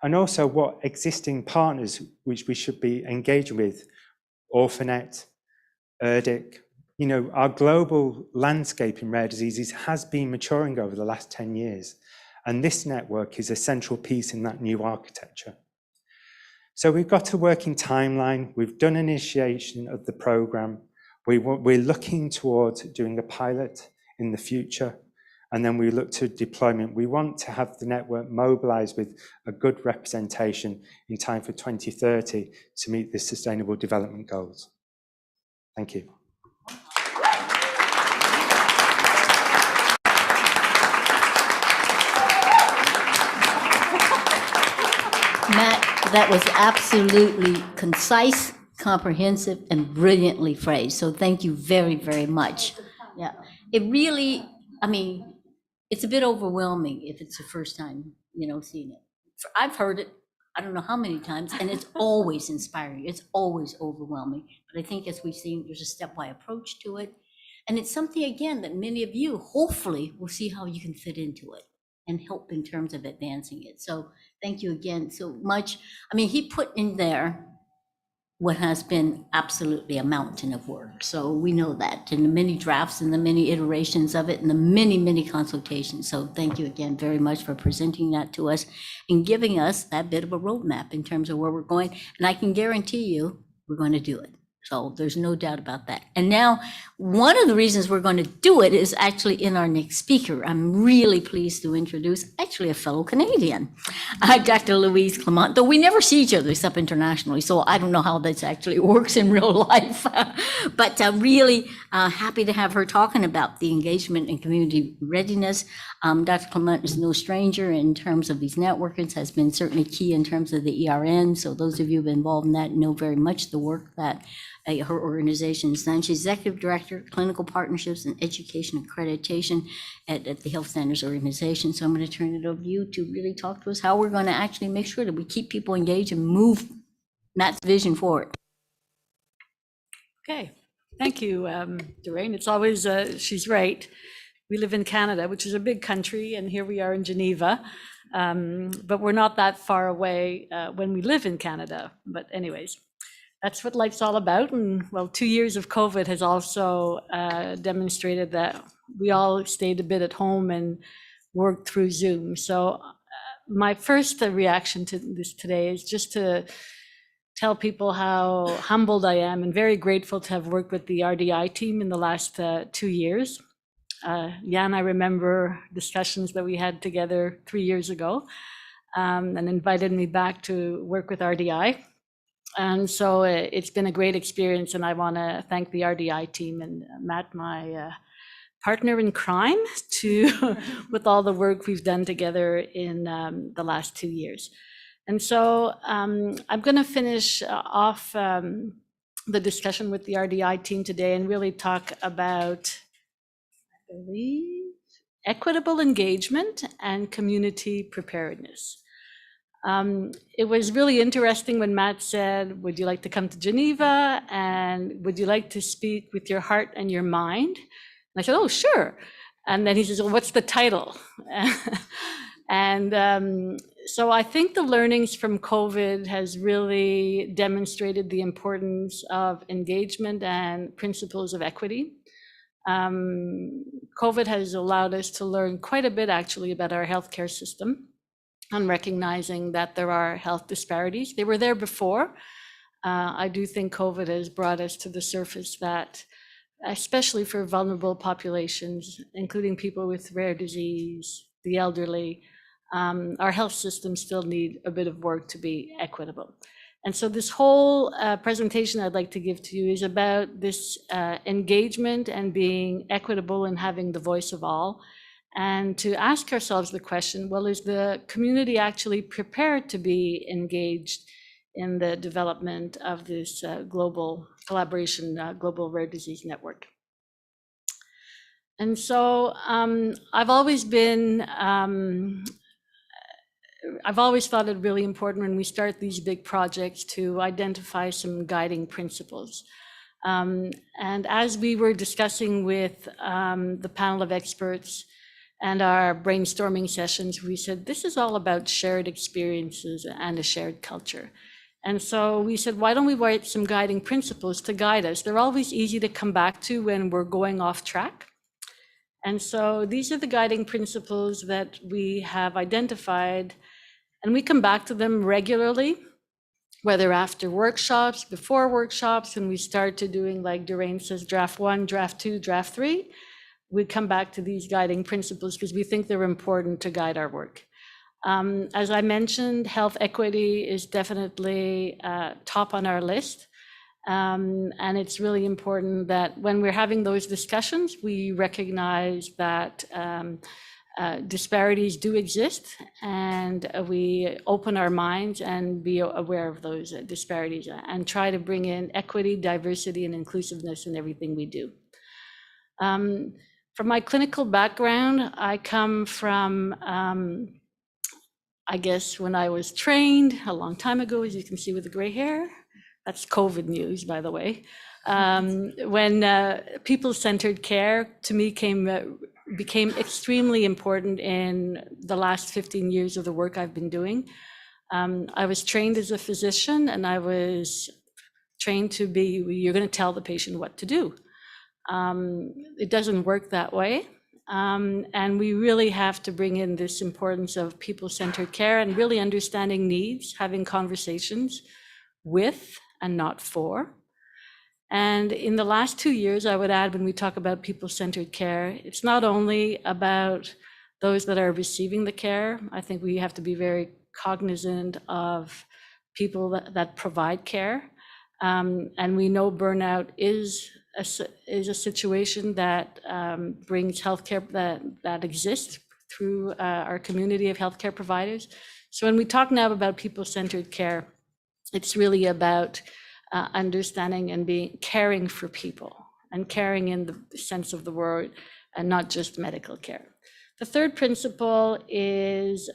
And also what existing partners which we should be engaging with, Orphanet, RDI, our global landscape in rare diseases has been maturing over the last 10 years. And this network is a central piece in that new architecture. So we've got a working timeline. We've done initiation of the program. We're looking towards doing a pilot in the future. And then we look to deployment. We want to have the network mobilized with a good representation in time for 2030 to meet the Sustainable Development Goals. Thank you. Matt, that was absolutely concise, comprehensive, and brilliantly phrased. So thank you very, very much. Yeah, it really, it's a bit overwhelming if it's the first time, seeing it. I've heard it, I don't know how many times, and it's always inspiring. It's always overwhelming. But I think as we've seen, there's a stepwise approach to it. And it's something, again, that many of you hopefully will see how you can fit into it and help in terms of advancing it. So thank you again so much. He put in there what has been absolutely a mountain of work. So we know that in the many drafts and the many iterations of it and the many, many consultations. So thank you again very much for presenting that to us and giving us that bit of a roadmap in terms of where we're going. And I can guarantee you, we're going to do it. So there's no doubt about that. And now, one of the reasons we're going to do it is actually in our next speaker. I'm really pleased to introduce actually a fellow Canadian, Dr. Louise Clement, though we never see each other except internationally, so I don't know how this actually works in real life. But really happy to have her talking about the engagement and community readiness. Dr. Clement is no stranger in terms of these networkings, has been certainly key in terms of the ERN. So those of you who have been involved in that know very much the work that her organization has done. She's Executive Director, Clinical Partnerships and Education Accreditation at the Health Standards Organization. So I'm going to turn it over to you to really talk to us how we're going to actually make sure that we keep people engaged and move Matt's vision forward. Okay, thank you, Doreen. It's always, she's right. We live in Canada, which is a big country, and here we are in Geneva. but we're not that far away when we live in Canada. But anyways, that's what life's all about. And well, 2 years of COVID has also demonstrated that we all stayed a bit at home and worked through Zoom. So my first reaction to this today is just to tell people how humbled I am and very grateful to have worked with the RDI team in the last 2 years. Jan, I remember discussions that we had together 3 years ago, and invited me back to work with RDI. And so it's been a great experience, and I want to thank the RDI team and Matt, my partner in crime, with all the work we've done together in the last 2 years. And so I'm going to finish off the discussion with the RDI team today and really talk about, I believe, equitable engagement and community preparedness. It was really interesting when Matt said, would you like to come to Geneva? And would you like to speak with your heart and your mind? And I said, oh, sure. And then he says, well, what's the title? And so I think the learnings from COVID has really demonstrated the importance of engagement and principles of equity. COVID has allowed us to learn quite a bit actually about our healthcare system and recognizing that there are health disparities. They were there before. I do think COVID has brought us to the surface that, especially for vulnerable populations, including people with rare disease, the elderly, our health systems still need a bit of work to be equitable. And so this whole presentation I'd like to give to you is about this engagement and being equitable and having the voice of all, and to ask ourselves the question, well, is the community actually prepared to be engaged in the development of this global collaboration, global rare disease network? And so I've always thought it really important when we start these big projects to identify some guiding principles. And as we were discussing with the panel of experts and our brainstorming sessions, we said, this is all about shared experiences and a shared culture. And so we said, why don't we write some guiding principles to guide us? They're always easy to come back to when we're going off track. And so these are the guiding principles that we have identified, and we come back to them regularly, whether after workshops, before workshops, and we start to doing, like Doreen says, draft 1, draft 2, draft 3. We come back to these guiding principles because we think they're important to guide our work. As I mentioned, health equity is definitely top on our list. And it's really important that when we're having those discussions, we recognize that disparities do exist, and we open our minds and be aware of those disparities and try to bring in equity, diversity, and inclusiveness in everything we do. From my clinical background, I come from, I guess, when I was trained a long time ago, as you can see with the gray hair. That's COVID news, by the way. When people-centered care, to me, became extremely important in the last 15 years of the work I've been doing. I was trained as a physician, and I was trained to be, you're going to tell the patient what to do. It doesn't work that way. And we really have to bring in this importance of people-centered care and really understanding needs, having conversations with and not for. And in the last 2 years, I would add, when we talk about people-centered care, it's not only about those that are receiving the care. I think we have to be very cognizant of people that provide care. And we know burnout is a situation that brings healthcare that exists through our community of healthcare providers. So when we talk now about people-centered care, it's really about understanding and caring for people, and caring in the sense of the word, and not just medical care. The third principle is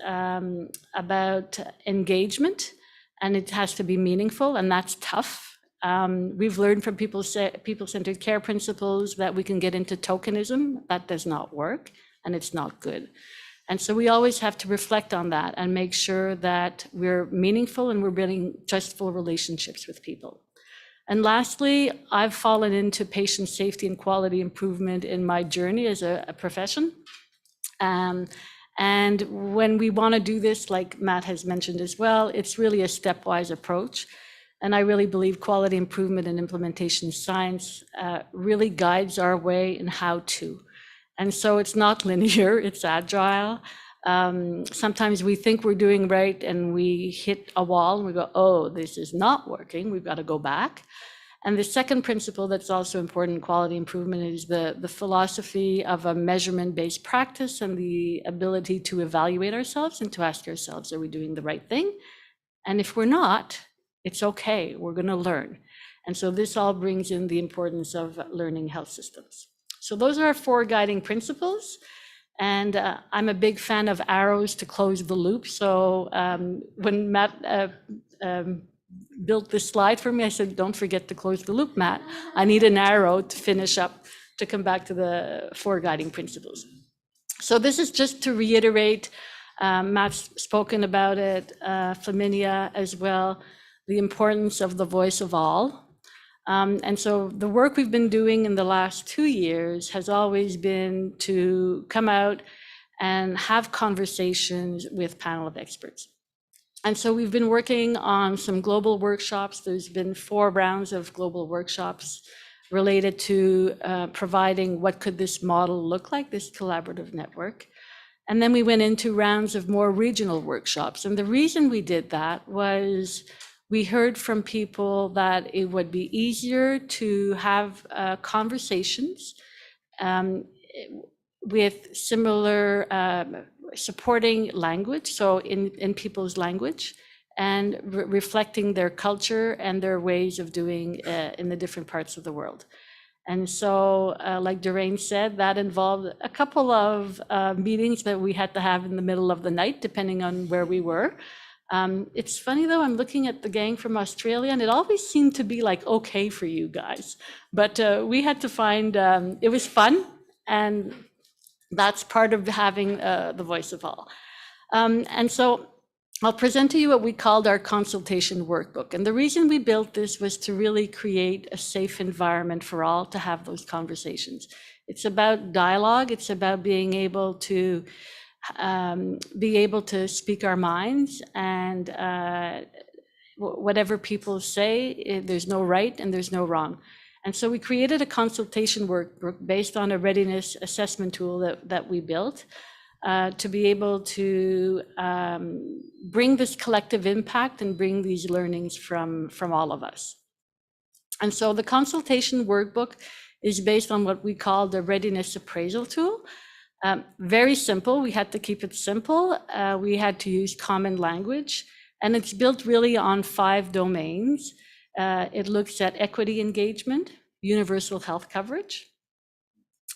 about engagement, and it has to be meaningful, and that's tough. We've learned from people-centered care principles that we can get into tokenism. That does not work, and it's not good. And so we always have to reflect on that and make sure that we're meaningful and we're building trustful relationships with people. And lastly, I've fallen into patient safety and quality improvement in my journey as a profession. And when we want to do this, like Matt has mentioned as well, it's really a stepwise approach. And I really believe quality improvement and implementation science really guides our way in how to. And so it's not linear, it's agile. Sometimes we think we're doing right and we hit a wall and we go, oh, this is not working, we've got to go back. And the second principle that's also important in quality improvement is the philosophy of a measurement-based practice and the ability to evaluate ourselves and to ask ourselves, are we doing the right thing? And if we're not, it's okay, we're going to learn. And so this all brings in the importance of learning health systems. So those are our 4 guiding principles. And I'm a big fan of arrows to close the loop. So when Matt built this slide for me, I said, don't forget to close the loop, Matt. I need an arrow to finish up, to come back to the 4 guiding principles. So this is just to reiterate, Matt's spoken about it, Flaminia as well, the importance of the voice of all. And so the work we've been doing in the last 2 years has always been to come out and have conversations with panel of experts. And so we've been working on some global workshops. There's been 4 rounds of global workshops related to providing what could this model look like, this collaborative network. And then we went into rounds of more regional workshops. And the reason we did that was we heard from people that it would be easier to have conversations with similar supporting language, so in people's language, and reflecting their culture and their ways of doing in the different parts of the world. And so, like Doreen said, that involved a couple of meetings that we had to have in the middle of the night, depending on where we were. It's funny though, I'm looking at the gang from Australia and it always seemed to be like, okay for you guys. But we had to find, it was fun, and that's part of having the voice of all. And so I'll present to you what we called our consultation workbook. And the reason we built this was to really create a safe environment for all to have those conversations. It's about dialogue. It's about being able to speak our minds, and whatever people say, there's no right and there's no wrong. And so we created a consultation workbook based on a readiness assessment tool that we built to be able to bring this collective impact and bring these learnings from all of us. And so the consultation workbook is based on what we call the readiness appraisal tool. Very simple. We had to keep it simple. We had to use common language, and it's built really on 5 domains. It looks at equity engagement, universal health coverage,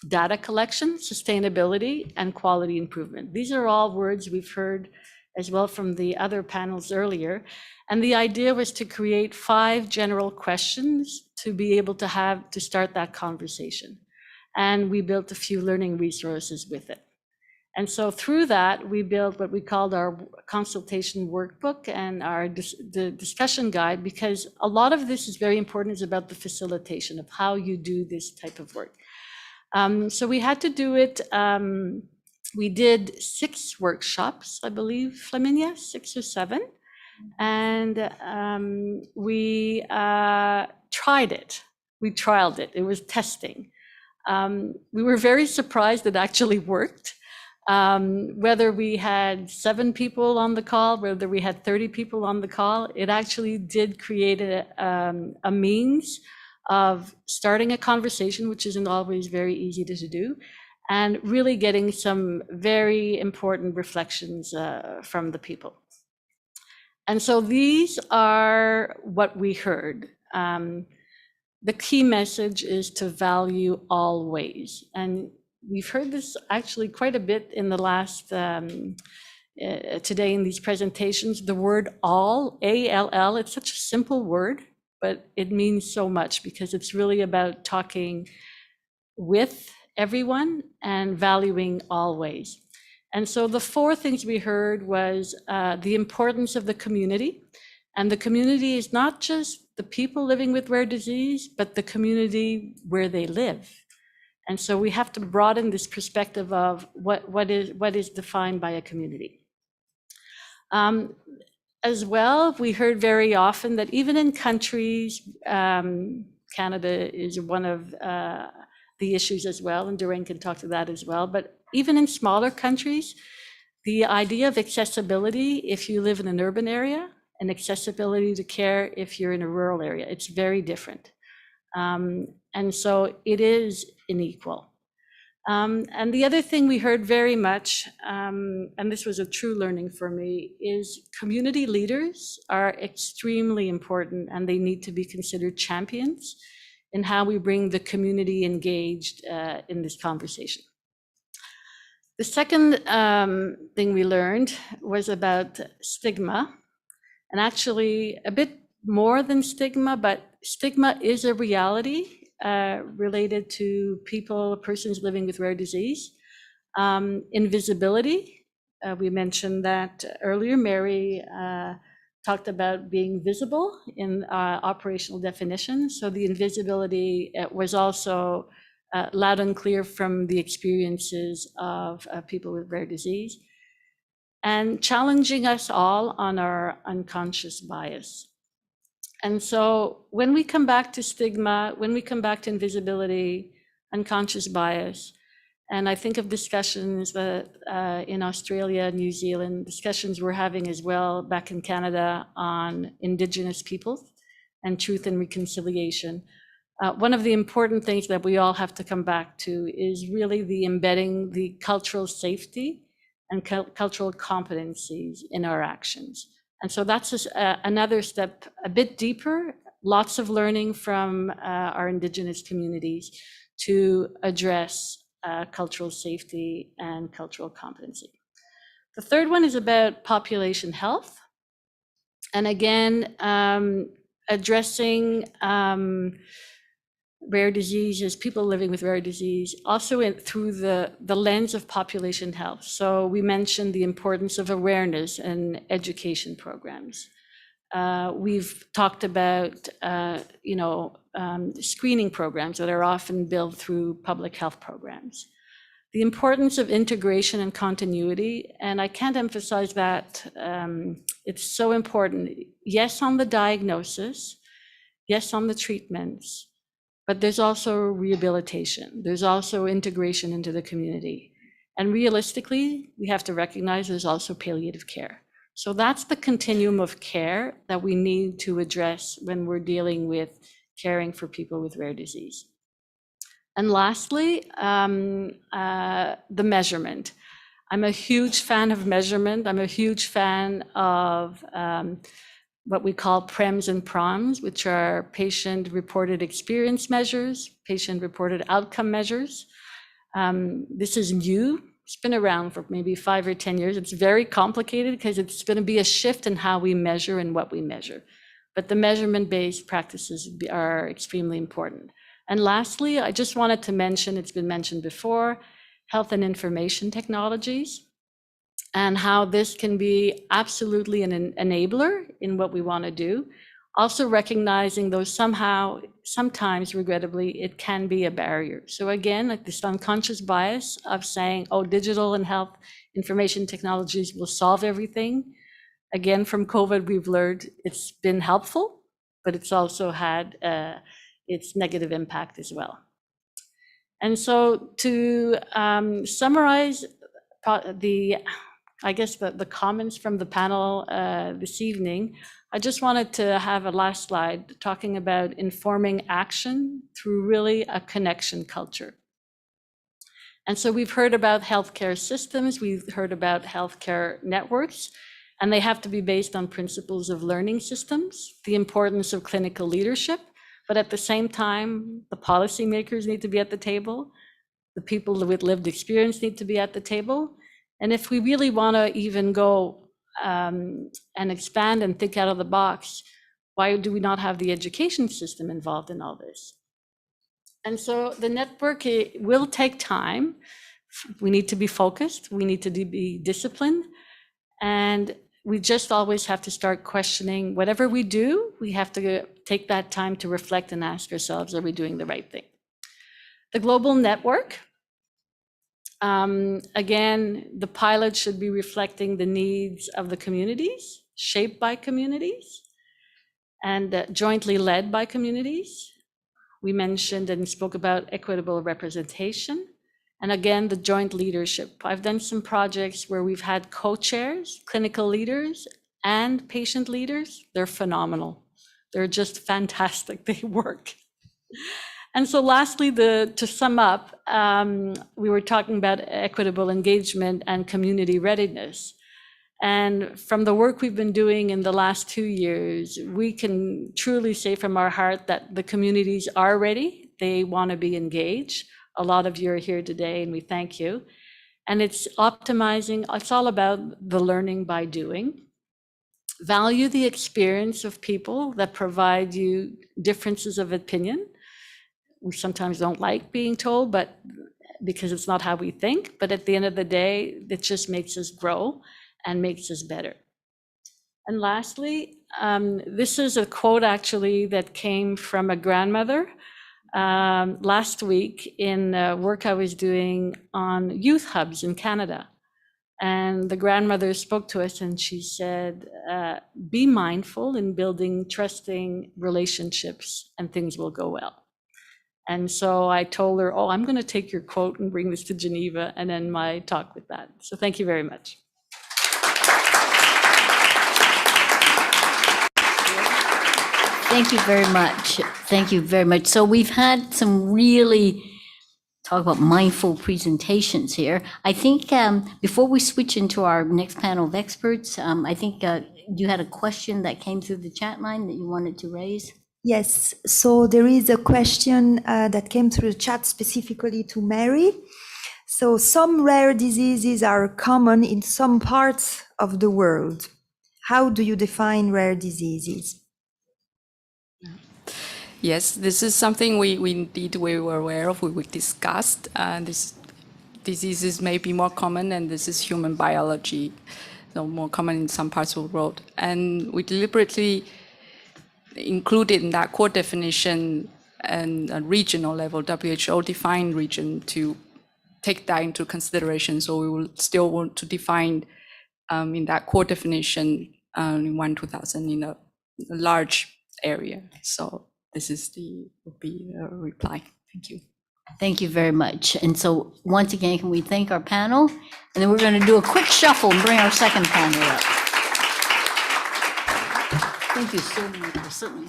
data collection, sustainability, and quality improvement. These are all words we've heard as well from the other panels earlier. And the idea was to create 5 general questions to be able to start that conversation. And we built a few learning resources with it. And so through that, we built what we called our consultation workbook and the discussion guide, because a lot of this is very important. It's about the facilitation of how you do this type of work. So we had to do it. We did 6 workshops, I believe, Flaminia, 6 or 7. And we tried it. We trialed it. It was testing. We were very surprised it actually worked. Whether we had 7 people on the call, whether we had 30 people on the call, it actually did create a means of starting a conversation, which isn't always very easy to do, and really getting some very important reflections from the people. And so these are what we heard. The key message is to value all ways. And we've heard this actually quite a bit in the last, today in these presentations, the word all, A-L-L, it's such a simple word, but it means so much because it's really about talking with everyone and valuing all ways. And so the four things we heard was the importance of the community. And the community is not just the people living with rare disease, but the community where they live. And so we have to broaden this perspective of what is defined by a community. As well, we heard very often that even in countries, Canada is one of the issues as well, and Doreen can talk to that as well, but even in smaller countries, the idea of accessibility if you live in an urban area and accessibility to care if you're in a rural area, it's very different. And so it is unequal. And the other thing we heard very much, and this was a true learning for me, is community leaders are extremely important and they need to be considered champions in how we bring the community engaged in this conversation. The second thing we learned was about stigma, and actually a bit more than stigma, but stigma is a reality related to persons living with rare disease. Invisibility, we mentioned that earlier. Mary talked about being visible in operational definition. So the invisibility was also loud and clear from the experiences of people with rare disease, and challenging us all on our unconscious bias. And so when we come back to stigma, when we come back to invisibility, unconscious bias, and I think of discussions that in Australia, New Zealand, discussions we're having as well back in Canada on Indigenous peoples and truth and reconciliation. One of the important things that we all have to come back to is really the embedding the cultural safety and cultural competencies in our actions. And so that's just, another step a bit deeper, lots of learning from our Indigenous communities to address cultural safety and cultural competency. The third one is about population health. And again, addressing rare diseases, people living with rare disease, also through the lens of population health. So we mentioned the importance of awareness and education programs. We've talked about, screening programs that are often built through public health programs. The importance of integration and continuity, and I can't emphasize that. It's so important. Yes, on the diagnosis, yes, on the treatments, but there's also rehabilitation. There's also integration into the community. And realistically, we have to recognize there's also palliative care. So that's the continuum of care that we need to address when we're dealing with caring for people with rare disease. And lastly, the measurement. I'm a huge fan of measurement. I'm a huge fan of what we call PREMs and PROMs, which are patient-reported experience measures, patient-reported outcome measures. This is new. It's been around for maybe 5 or 10 years. It's very complicated because it's going to be a shift in how we measure and what we measure. But the measurement-based practices are extremely important. And lastly, I just wanted to mention, it's been mentioned before, health and information technologies, and how this can be absolutely an enabler in what we want to do. Also recognizing though sometimes regrettably, it can be a barrier. So again, like this unconscious bias of saying, oh, digital and health information technologies will solve everything. Again, from COVID, we've learned it's been helpful, but it's also had its negative impact as well. And so to summarize the comments from the panel this evening, I just wanted to have a last slide talking about informing action through really a connection culture. And so we've heard about healthcare systems, we've heard about healthcare networks, and they have to be based on principles of learning systems, the importance of clinical leadership, but at the same time, the policymakers need to be at the table, the people with lived experience need to be at the table. And if we really want to even go and expand and think out of the box, why do we not have the education system involved in all this? And so the network will take time, We need to be focused. We need to be disciplined. And we just always have to start questioning whatever we do. We have to take that time to reflect and ask ourselves, are we doing the right thing? The global network. Again, the pilot should be reflecting the needs of the communities, shaped by communities, and jointly led by communities. We mentioned and spoke about equitable representation. And again, the joint leadership. I've done some projects where we've had co-chairs, clinical leaders, and patient leaders. They're phenomenal. They're just fantastic. They work. And so lastly, to sum up, we were talking about equitable engagement and community readiness. And from the work we've been doing in the last 2 years, we can truly say from our heart that the communities are ready. They want to be engaged. A lot of you are here today, and we thank you. And it's optimizing. It's all about the learning by doing. Value the experience of people that provide you differences of opinion. We sometimes don't like being told, but because it's not how we think, but at the end of the day, it just makes us grow and makes us better. And lastly, this is a quote actually that came from a grandmother last week in work I was doing on youth hubs in Canada. And the grandmother spoke to us and she said, be mindful in building trusting relationships and things will go well. And so I told her, oh, I'm going to take your quote and bring this to Geneva and end my talk with that. So thank you very much. Thank you very much. Thank you very much. So we've had some really, talk about mindful presentations here. I think before we switch into our next panel of experts, I think you had a question that came through the chat line that you wanted to raise. Yes, so there is a question that came through the chat specifically to Mary. So some rare diseases are common in some parts of the world. How do you define rare diseases? Yes, this is something we were aware of, we discussed. This diseases may be more common, and this is human biology, so more common in some parts of the world. And we deliberately included in that core definition and a regional level, WHO defined region to take that into consideration. So we will still want to define in that core definition in 2000 in a large area. So this is would be a reply. Thank you. Thank you very much. And so once again, can we thank our panel? And then we're going to do a quick shuffle and bring our second panel up. Thank you so much. Certainly.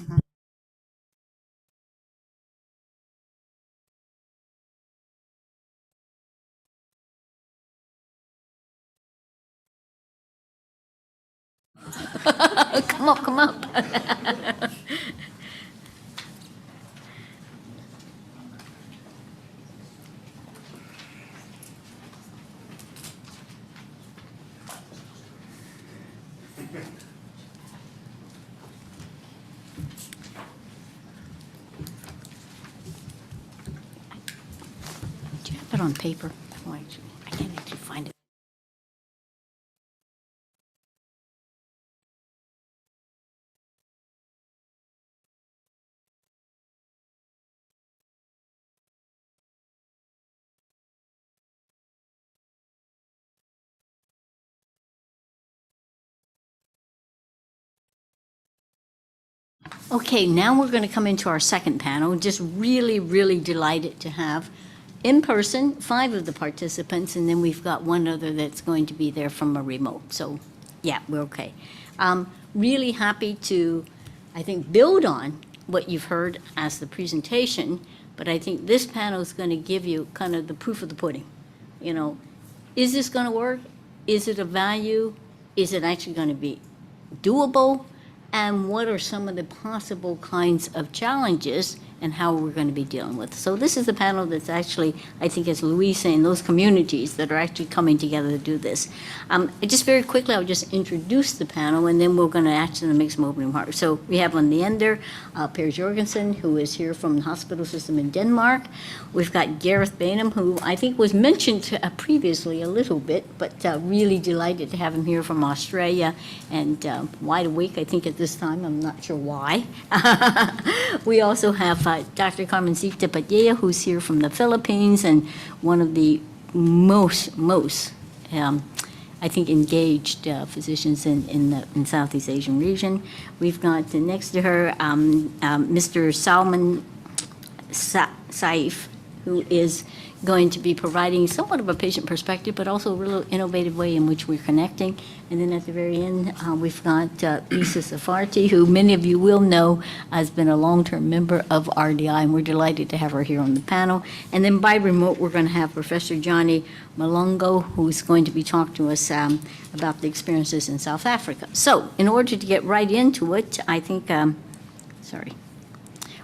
Come up, come up. Do you have it on paper? Oh, actually, I can't actually find it. Okay, now we're going to come into our second panel. Just really, really delighted to have in person 5 of the participants, and then we've got one other that's going to be there from a remote. So yeah, we're okay. Really happy to, I think, build on what you've heard as the presentation, but I think this panel is going to give you kind of the proof of the pudding. You know, is this going to work? Is it of value? Is it actually going to be doable? And what are some of the possible kinds of challenges and how we're going to be dealing with. So this is the panel that's actually, I think, as Louise saying, those communities that are actually coming together to do this. Just very quickly, I'll just introduce the panel, and then we're going to actually make some opening remarks. So we have on the end there, Per Jorgensen, who is here from the hospital system in Denmark. We've got Gareth Bainham, who I think was mentioned previously a little bit, but really delighted to have him here from Australia and wide awake, I think, at this time. I'm not sure why. We also have Dr. Carmencita Padilla, who's here from the Philippines and one of the most I think, engaged physicians in the Southeast Asian region. We've got next to her Mr. Salman Saif, who is going to be providing somewhat of a patient perspective, but also a real innovative way in which we're connecting. And then at the very end, we've got Lisa Safarti, who many of you will know has been a long-term member of RDI, and we're delighted to have her here on the panel. And then by remote, we're going to have Professor Johnny Malongo, who's going to be talking to us about the experiences in South Africa. So in order to get right into it, I think,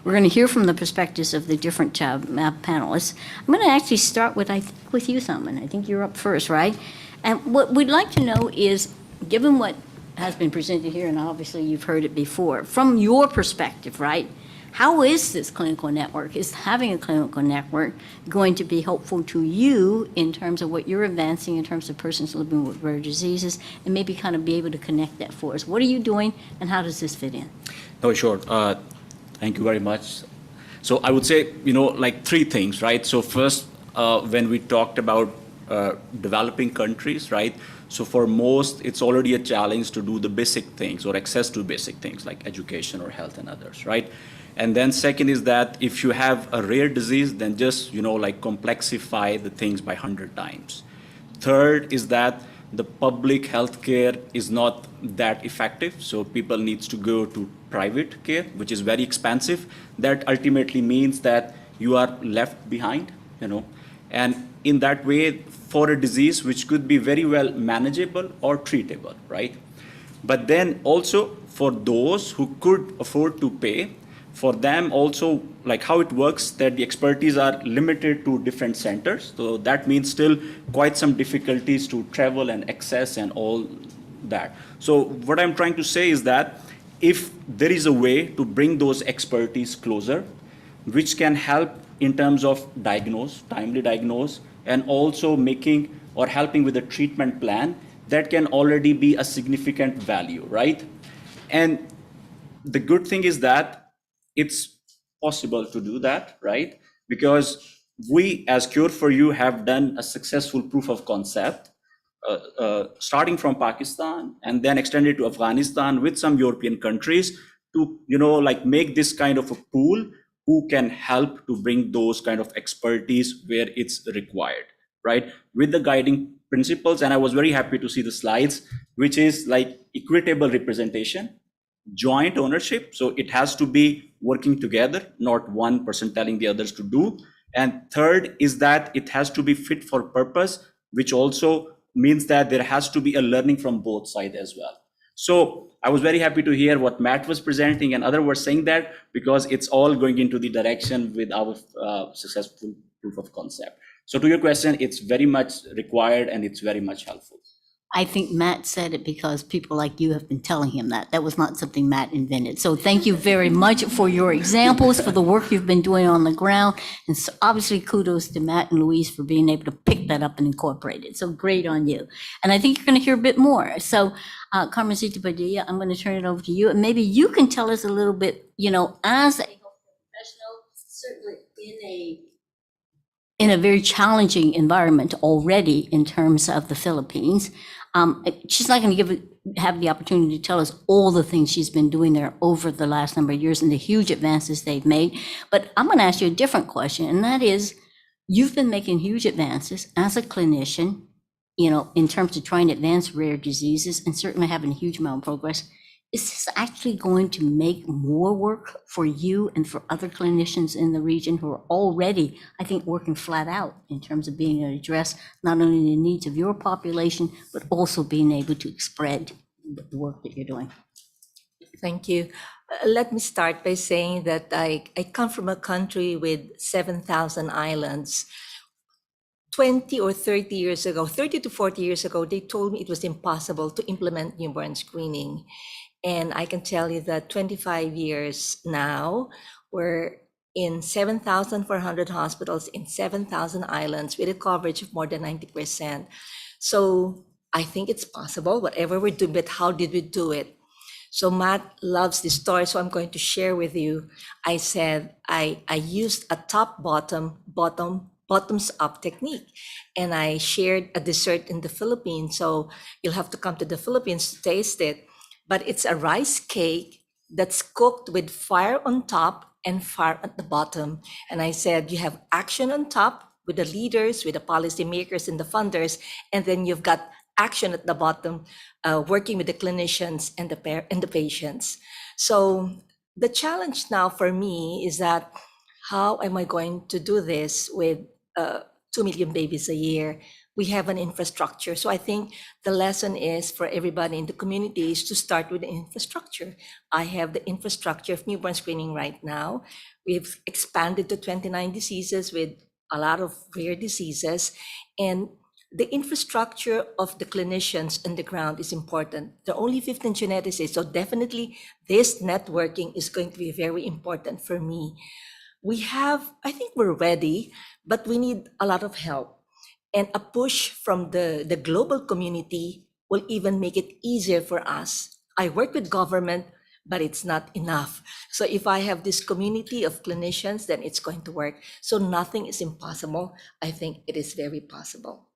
we're going to hear from the perspectives of the different panelists. I'm going to actually start with, I think, with you, Salman. I think you're up first, right? And what we'd like to know is, given what has been presented here, and obviously you've heard it before, from your perspective, right? How is this clinical network? Is having a clinical network going to be helpful to you in terms of what you're advancing in terms of persons living with rare diseases, and maybe kind of be able to connect that for us? What are you doing, and how does this fit in? Oh, sure. Thank you very much. So I would say, like three things, right? So first, when we talked about developing countries, right? So for most, it's already a challenge to do the basic things or access to basic things like education or health and others, right? And then second is that if you have a rare disease, then just, like complexify the things by 100 times. Third is that the public health care is not that effective. So people needs to go to private care, which is very expensive. That ultimately means that you are left behind, and in that way, for a disease which could be very well manageable or treatable, right? But then also for those who could afford to pay, for them also, like how it works, that the expertise are limited to different centers. So that means still quite some difficulties to travel and access and all that. So what I'm trying to say is that if there is a way to bring those expertise closer, which can help in terms of timely diagnose, and also making or helping with a treatment plan, that can already be a significant value, right? And the good thing is that it's possible to do that, right? Because we, as Cure4You, have done a successful proof of concept, starting from Pakistan and then extended to Afghanistan with some European countries to, like make this kind of a pool who can help to bring those kind of expertise where it's required, right? With the guiding principles, and I was very happy to see the slides, which is like equitable representation, joint ownership. So it has to be working together, not one person telling the others to do. And third is that it has to be fit for purpose, which also means that there has to be a learning from both sides as well. So I was very happy to hear what Matt was presenting and others were saying that, because it's all going into the direction with our successful proof of concept. So to your question, it's very much required and it's very much helpful. I think Matt said it because people like you have been telling him that. That was not something Matt invented. So thank you very much for your examples, for the work you've been doing on the ground. And so obviously kudos to Matt and Louise for being able to pick that up and incorporate it. So great on you. And I think you're going to hear a bit more. So Carmencita Padilla, I'm going to turn it over to you. And maybe you can tell us a little bit, as a healthcare professional, certainly in a very challenging environment already in terms of the Philippines. She's not going to have the opportunity to tell us all the things she's been doing there over the last number of years and the huge advances they've made. But I'm going to ask you a different question, and that is, you've been making huge advances as a clinician, in terms of trying to advance rare diseases and certainly having a huge amount of progress. Is this actually going to make more work for you and for other clinicians in the region who are already, I think, working flat out in terms of being able to address not only the needs of your population, but also being able to spread the work that you're doing? Thank you. Let me start by saying that I come from a country with 7,000 islands. 20 or 30 years ago, 30 to 40 years ago, they told me it was impossible to implement newborn screening. And I can tell you that 25 years now, we're in 7,400 hospitals in 7,000 islands with a coverage of more than 90%. So I think it's possible, whatever we're doing, but how did we do it? So Matt loves this story, so I'm going to share with you. I said I used a bottoms up technique, and I shared a dessert in the Philippines. So you'll have to come to the Philippines to taste it. But it's a rice cake that's cooked with fire on top and fire at the bottom. And I said you have action on top with the leaders, with the policymakers and the funders, and then you've got action at the bottom, working with the clinicians and the patients. So the challenge now for me is that how am I going to do this with 2 million babies a year? We have an infrastructure. So I think the lesson is for everybody in the community is to start with the infrastructure. I have the infrastructure of newborn screening right now. We've expanded to 29 diseases with a lot of rare diseases. And the infrastructure of the clinicians on the ground is important. There are only 15 geneticists, so definitely this networking is going to be very important for me. I think we're ready, but we need a lot of help. And a push from the global community will even make it easier for us. I work with government, but it's not enough. So if I have this community of clinicians, then it's going to work. So nothing is impossible. I think it is very possible.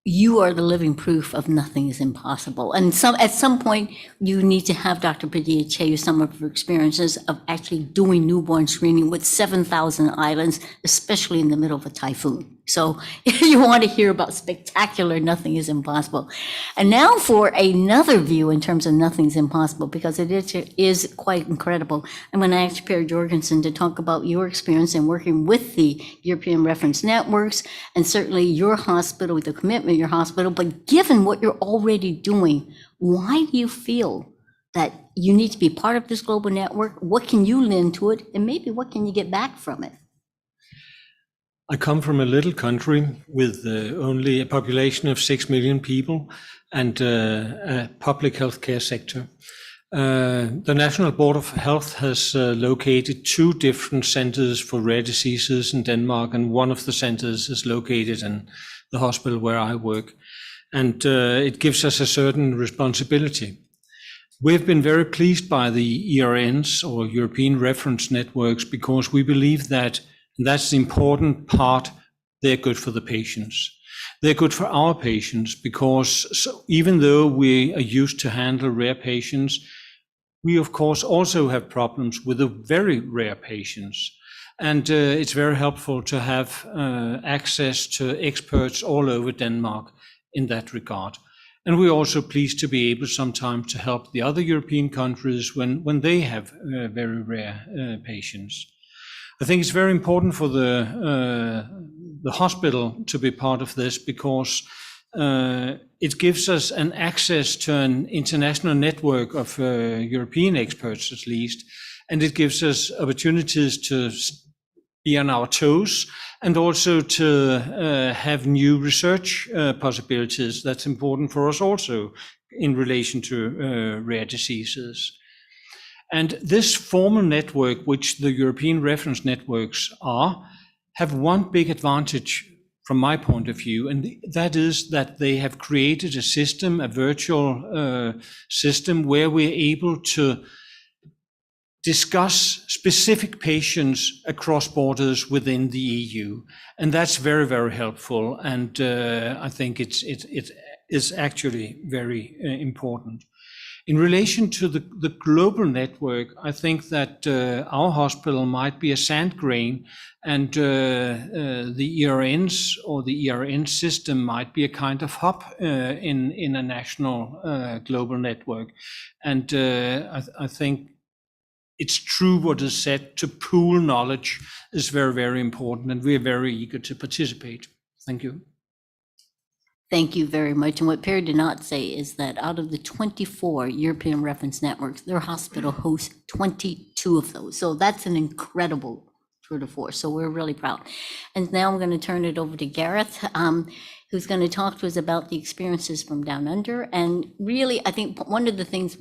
You are the living proof of nothing is impossible. And at some point, you need to have Dr. Padilla tell you some of her experiences of actually doing newborn screening with 7,000 islands, especially in the middle of a typhoon. So you want to hear about spectacular nothing is impossible. And now for another view in terms of nothing's impossible, because it is quite incredible. I'm going to ask Per Jorgensen to talk about your experience in working with the European reference networks and certainly your hospital, the commitment of your hospital. But given what you're already doing, why do you feel that you need to be part of this global network? What can you lend to it? And maybe what can you get back from it? I come from a little country with only a population of 6 million people and a public healthcare sector. The National Board of Health has located 2 different centers for rare diseases in Denmark, and one of the centers is located in the hospital where I work. And it gives us a certain responsibility. We've been very pleased by the ERNs, or European Reference Networks, because we believe that that's the important part. They're good for the patients. They're good for our patients because even though we are used to handle rare patients, we of course also have problems with the very rare patients. And it's very helpful to have access to experts all over Denmark in that regard. And we're also pleased to be able sometimes to help the other European countries when they have very rare patients. I think it's very important for the hospital to be part of this because it gives us an access to an international network of European experts at least, and it gives us opportunities to be on our toes and also to have new research possibilities. That's important for us also in relation to rare diseases. And this formal network, which the European reference networks are, have one big advantage from my point of view, and that is that they have created a system, a virtual system, where we're able to discuss specific patients across borders within the EU. And that's very, very helpful. And I think it is actually very important. In relation to the global network, I think that our hospital might be a sand grain, and the ERNs or the ERN system might be a kind of hub in a national global network. And I think it's true what is said, to pool knowledge is very, very important, and we are very eager to participate. Thank you. Thank you very much. And what Perry did not say is that out of the 24 European reference networks, their hospital hosts 22 of those. So that's an incredible tour de force. So we're really proud. And now I'm going to turn it over to Gareth, who's going to talk to us about the experiences from down under. And really, I think one of the things,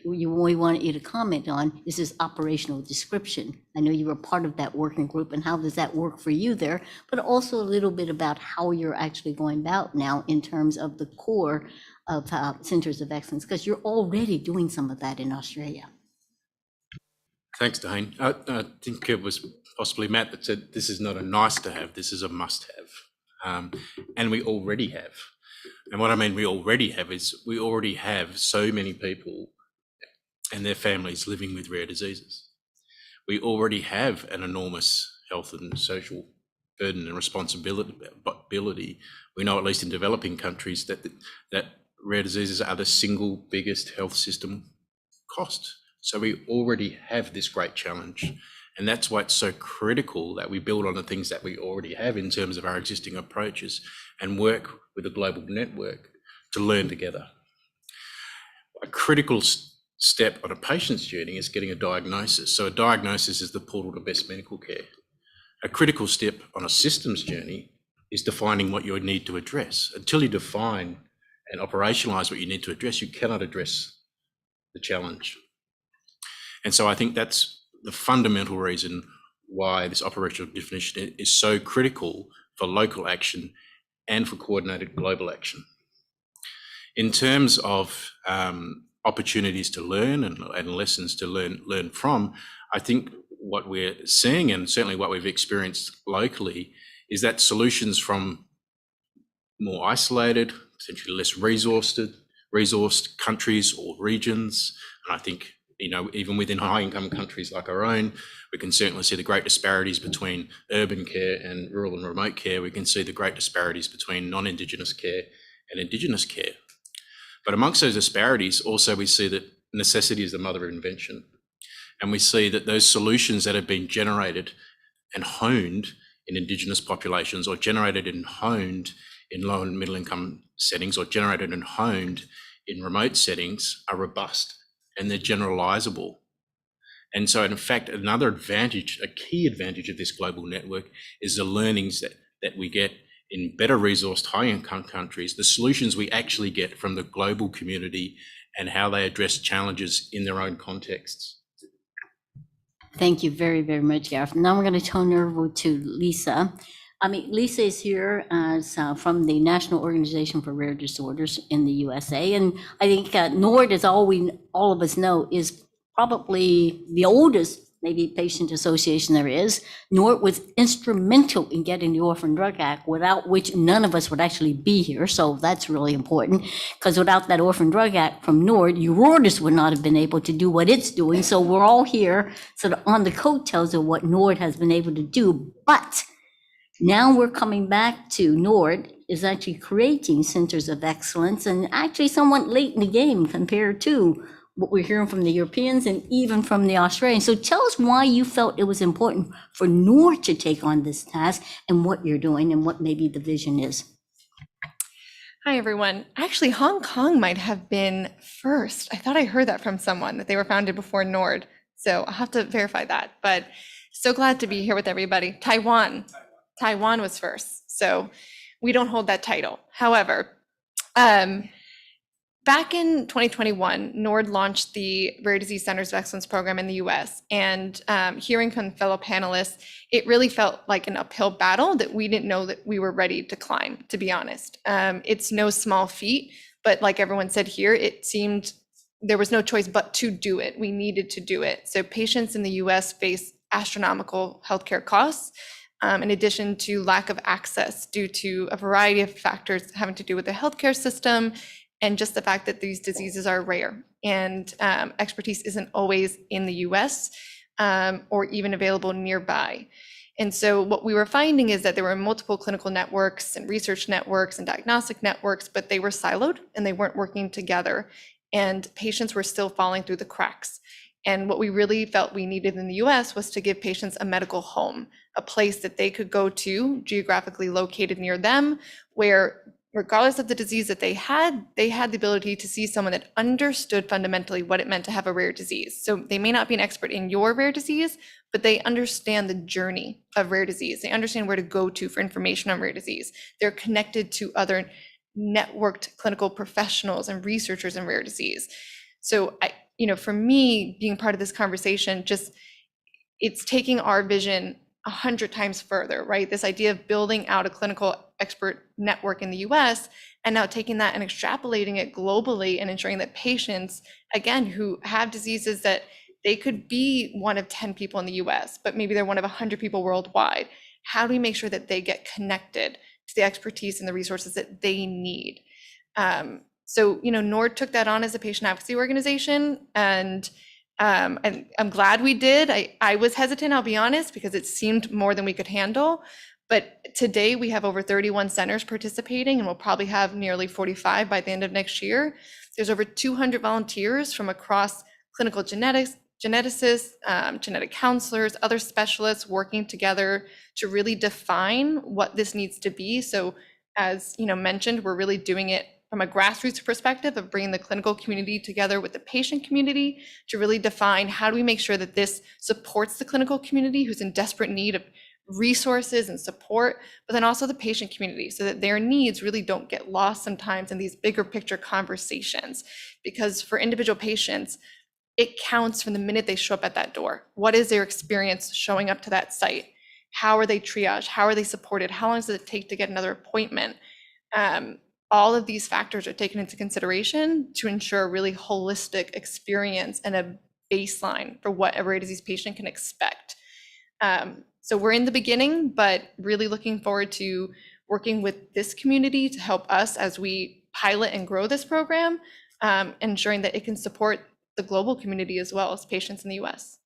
we want you to comment on is this operational description. I know you were part of that working group, and how does that work for you there, but also a little bit about how you're actually going about now in terms of the core of centers of excellence, because you're already doing some of that in Australia. Thanks, Dane. I think it was possibly Matt that said this is not a nice to have, this is a must have. And we already have. And what I mean we already have is we already have so many people and their families living with rare diseases. We already have an enormous health and social burden and responsibility. We know, at least in developing countries, that rare diseases are the single biggest health system cost. So we already have this great challenge. And that's why it's so critical that we build on the things that we already have in terms of our existing approaches and work with a global network to learn together. A critical step on a patient's journey is getting a diagnosis. So a diagnosis is the portal to best medical care. A critical step on a systems journey is defining what you need to address. Until you define and operationalize what you need to address, you cannot address the challenge. And so I think that's the fundamental reason why this operational definition is so critical for local action and for coordinated global action. In terms of opportunities to learn and lessons to learn from, I think what we're seeing, and certainly what we've experienced locally, is that solutions from more isolated, potentially less resourced countries or regions, and I think even within high-income countries like our own, we can certainly see the great disparities between urban care and rural and remote care. We can see the great disparities between non-Indigenous care and Indigenous care. But amongst those disparities, also we see that necessity is the mother of invention. And we see that those solutions that have been generated and honed in Indigenous populations, or generated and honed in low and middle income settings, or generated and honed in remote settings, are robust and they're generalizable. And so in fact, another advantage, a key advantage of this global network is the learnings that we get in better resourced high-income countries, the solutions we actually get from the global community and how they address challenges in their own contexts. Thank you very, very much, Gareth. Now we're going to turn over to Lisa. Lisa is here as from the National Organization for Rare Disorders in the USA. And I think NORD, as all of us know, is probably the oldest maybe patient association there is. NORD was instrumental in getting the Orphan Drug Act, without which none of us would actually be here. So that's really important, because without that Orphan Drug Act from NORD, Eurordis would not have been able to do what it's doing. So we're all here sort of on the coattails of what NORD has been able to do. But now we're coming back to NORD is actually creating centers of excellence, and actually somewhat late in the game compared to what we're hearing from the Europeans and even from the Australians. So tell us why you felt it was important for NORD to take on this task, and what you're doing and what maybe the vision is. Hi, everyone. Actually, Hong Kong might have been first. I thought I heard that from someone, that they were founded before NORD. So I'll have to verify that, but so glad to be here with everybody. Taiwan was first. So we don't hold that title. However, back in 2021, NORD launched the Rare Disease Centers of Excellence program in the US. And hearing from fellow panelists, it really felt like an uphill battle that we didn't know that we were ready to climb, to be honest. It's no small feat, but like everyone said here, it seemed there was no choice but to do it. We needed to do it. So patients in the US face astronomical healthcare costs, in addition to lack of access due to a variety of factors having to do with the healthcare system, and just the fact that these diseases are rare, and expertise isn't always in the US or even available nearby. And so what we were finding is that there were multiple clinical networks and research networks and diagnostic networks, but they were siloed and they weren't working together, and patients were still falling through the cracks. And what we really felt we needed in the US was to give patients a medical home, a place that they could go to, geographically located near them, where regardless of the disease that they had the ability to see someone that understood fundamentally what it meant to have a rare disease. So they may not be an expert in your rare disease, but they understand the journey of rare disease. They understand where to go to for information on rare disease. They're connected to other networked clinical professionals and researchers in rare disease. So for me, being part of this conversation, it's taking our vision 100 times further, right? This idea of building out a clinical expert network in the US, and now taking that and extrapolating it globally and ensuring that patients, again, who have diseases that they could be one of 10 people in the US, but maybe they're one of 100 people worldwide. How do we make sure that they get connected to the expertise and the resources that they need? So, NORD took that on as a patient advocacy organization, and I'm glad we did. I was hesitant, I'll be honest, because it seemed more than we could handle. But today we have over 31 centers participating, and we'll probably have nearly 45 by the end of next year. There's over 200 volunteers from across clinical genetics, geneticists, genetic counselors, other specialists working together to really define what this needs to be. So as mentioned, we're really doing it from a grassroots perspective of bringing the clinical community together with the patient community to really define how do we make sure that this supports the clinical community who's in desperate need of resources and support, but then also the patient community so that their needs really don't get lost sometimes in these bigger picture conversations. Because for individual patients, it counts from the minute they show up at that door. What is their experience showing up to that site? How are they triaged? How are they supported? How long does it take to get another appointment? All of these factors are taken into consideration to ensure a really holistic experience and a baseline for what a rare disease patient can expect. So we're in the beginning, but really looking forward to working with this community to help us as we pilot and grow this program, ensuring that it can support the global community as well as patients in the US.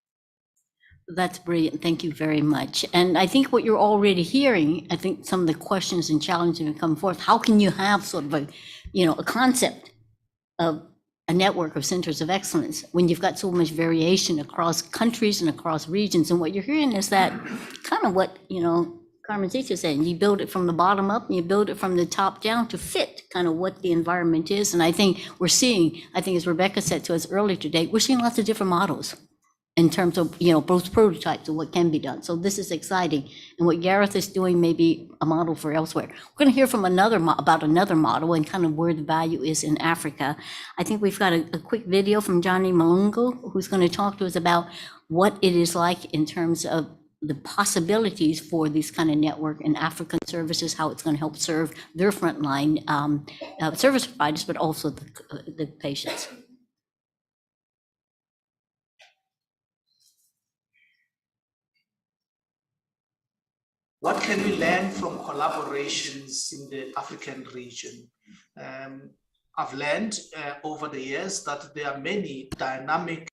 That's brilliant. Thank you very much. And I think what you're already hearing, I think some of the questions and challenges that come forth, how can you have sort of a concept of a network of centers of excellence when you've got so much variation across countries and across regions? And what you're hearing is that kind of what, Carmen Teacher said, you build it from the bottom up and you build it from the top down to fit kind of what the environment is. And I think we're seeing, as Rebecca said to us earlier today, we're seeing lots of different models in terms of, both prototypes of what can be done. So this is exciting. And what Gareth is doing may be a model for elsewhere. We're going to hear from about another model and kind of where the value is in Africa. I think we've got a quick video from Johnny Malungo, who's going to talk to us about what it is like in terms of the possibilities for this kind of network in African services, how it's going to help serve their frontline service providers, but also the patients. What can we learn from collaborations in the African region? I've learned over the years that there are many dynamic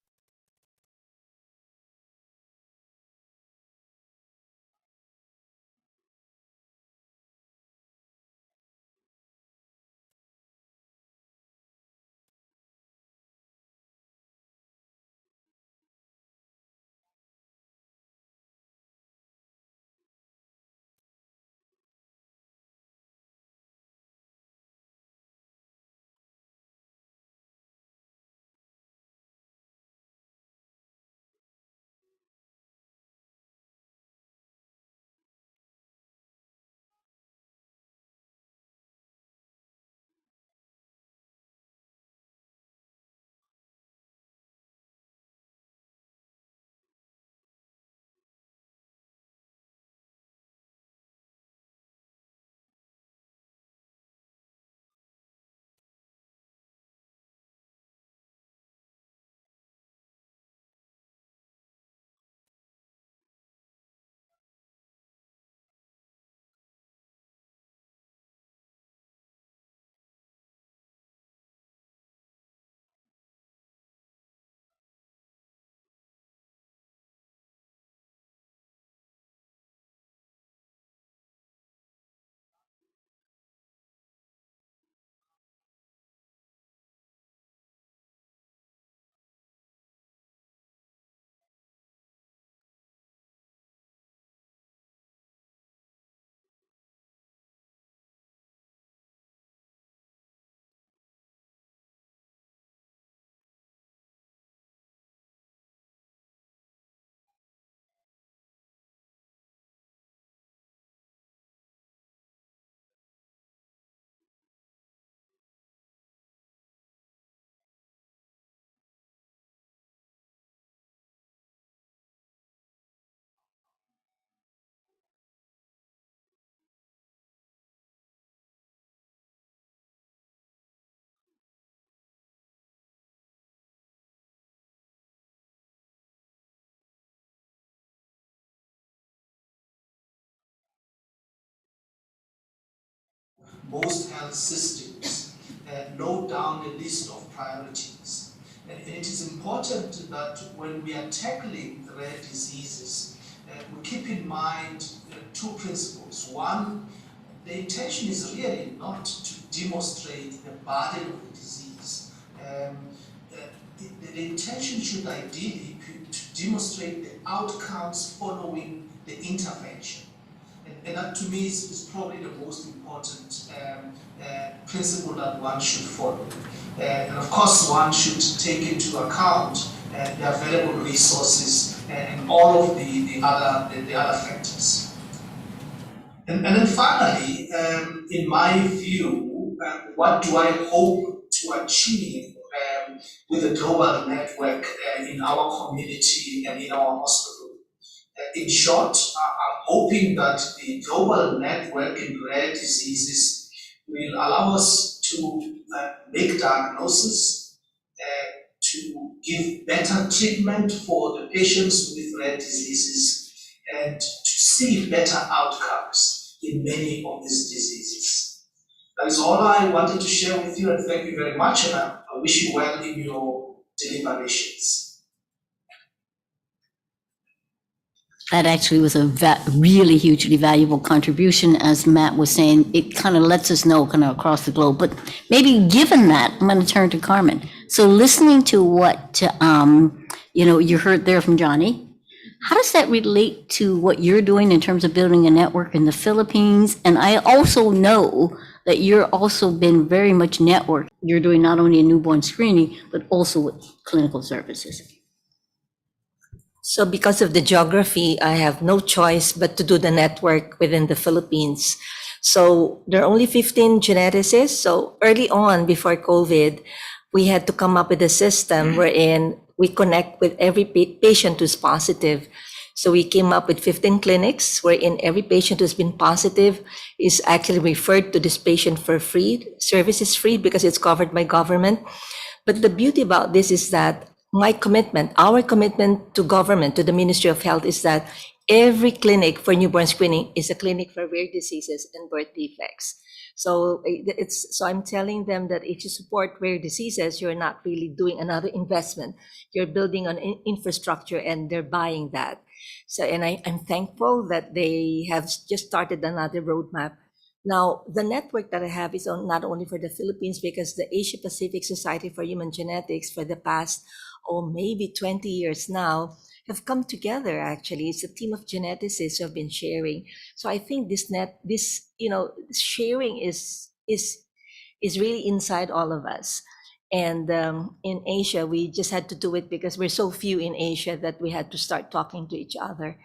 most health systems note down a list of priorities. And it is important that when we are tackling rare diseases, we keep in mind two principles. One, the intention is really not to demonstrate the burden of the disease. The intention should ideally be to demonstrate the outcomes following the intervention. And that to me is probably the most important principle that one should follow. And of course, one should take into account the available resources and all of the other factors. And then finally, in my view, what do I hope to achieve with the global network in our community and in our hospital? In short, I'm hoping that the global network in rare diseases will allow us to make diagnosis, to give better treatment for the patients with rare diseases, and to see better outcomes in many of these diseases. That is all I wanted to share with you, and thank you very much, and I wish you well in your deliberations. That actually was a really hugely valuable contribution. As Matt was saying, it kind of lets us know kind of across the globe. But maybe given that, I'm going to turn to Carmen. So listening to what, you heard there from Johnny, how does that relate to what you're doing in terms of building a network in the Philippines? And I also know that you're also been very much networked. You're doing not only a newborn screening, but also with clinical services. So because of the geography, I have no choice but to do the network within the Philippines. So there are only 15 geneticists. So early on, before COVID, we had to come up with a system wherein we connect with every patient who's positive. So we came up with 15 clinics wherein every patient who's been positive is actually referred to this patient for free. Service is free because it's covered by government. But the beauty about this is that my commitment, our commitment to government, to the Ministry of Health, is that every clinic for newborn screening is a clinic for rare diseases and birth defects. So I'm telling them that if you support rare diseases, you're not really doing another investment. You're building an infrastructure and they're buying that. So, and I'm thankful that they have just started another roadmap. Now, the network that I have is not only for the Philippines, because the Asia Pacific Society for Human Genetics for the past, maybe 20 years now, have come together. Actually, it's a team of geneticists who have been sharing. So I think this sharing is really inside all of us. And in Asia, we just had to do it because we're so few in Asia that we had to start talking to each other.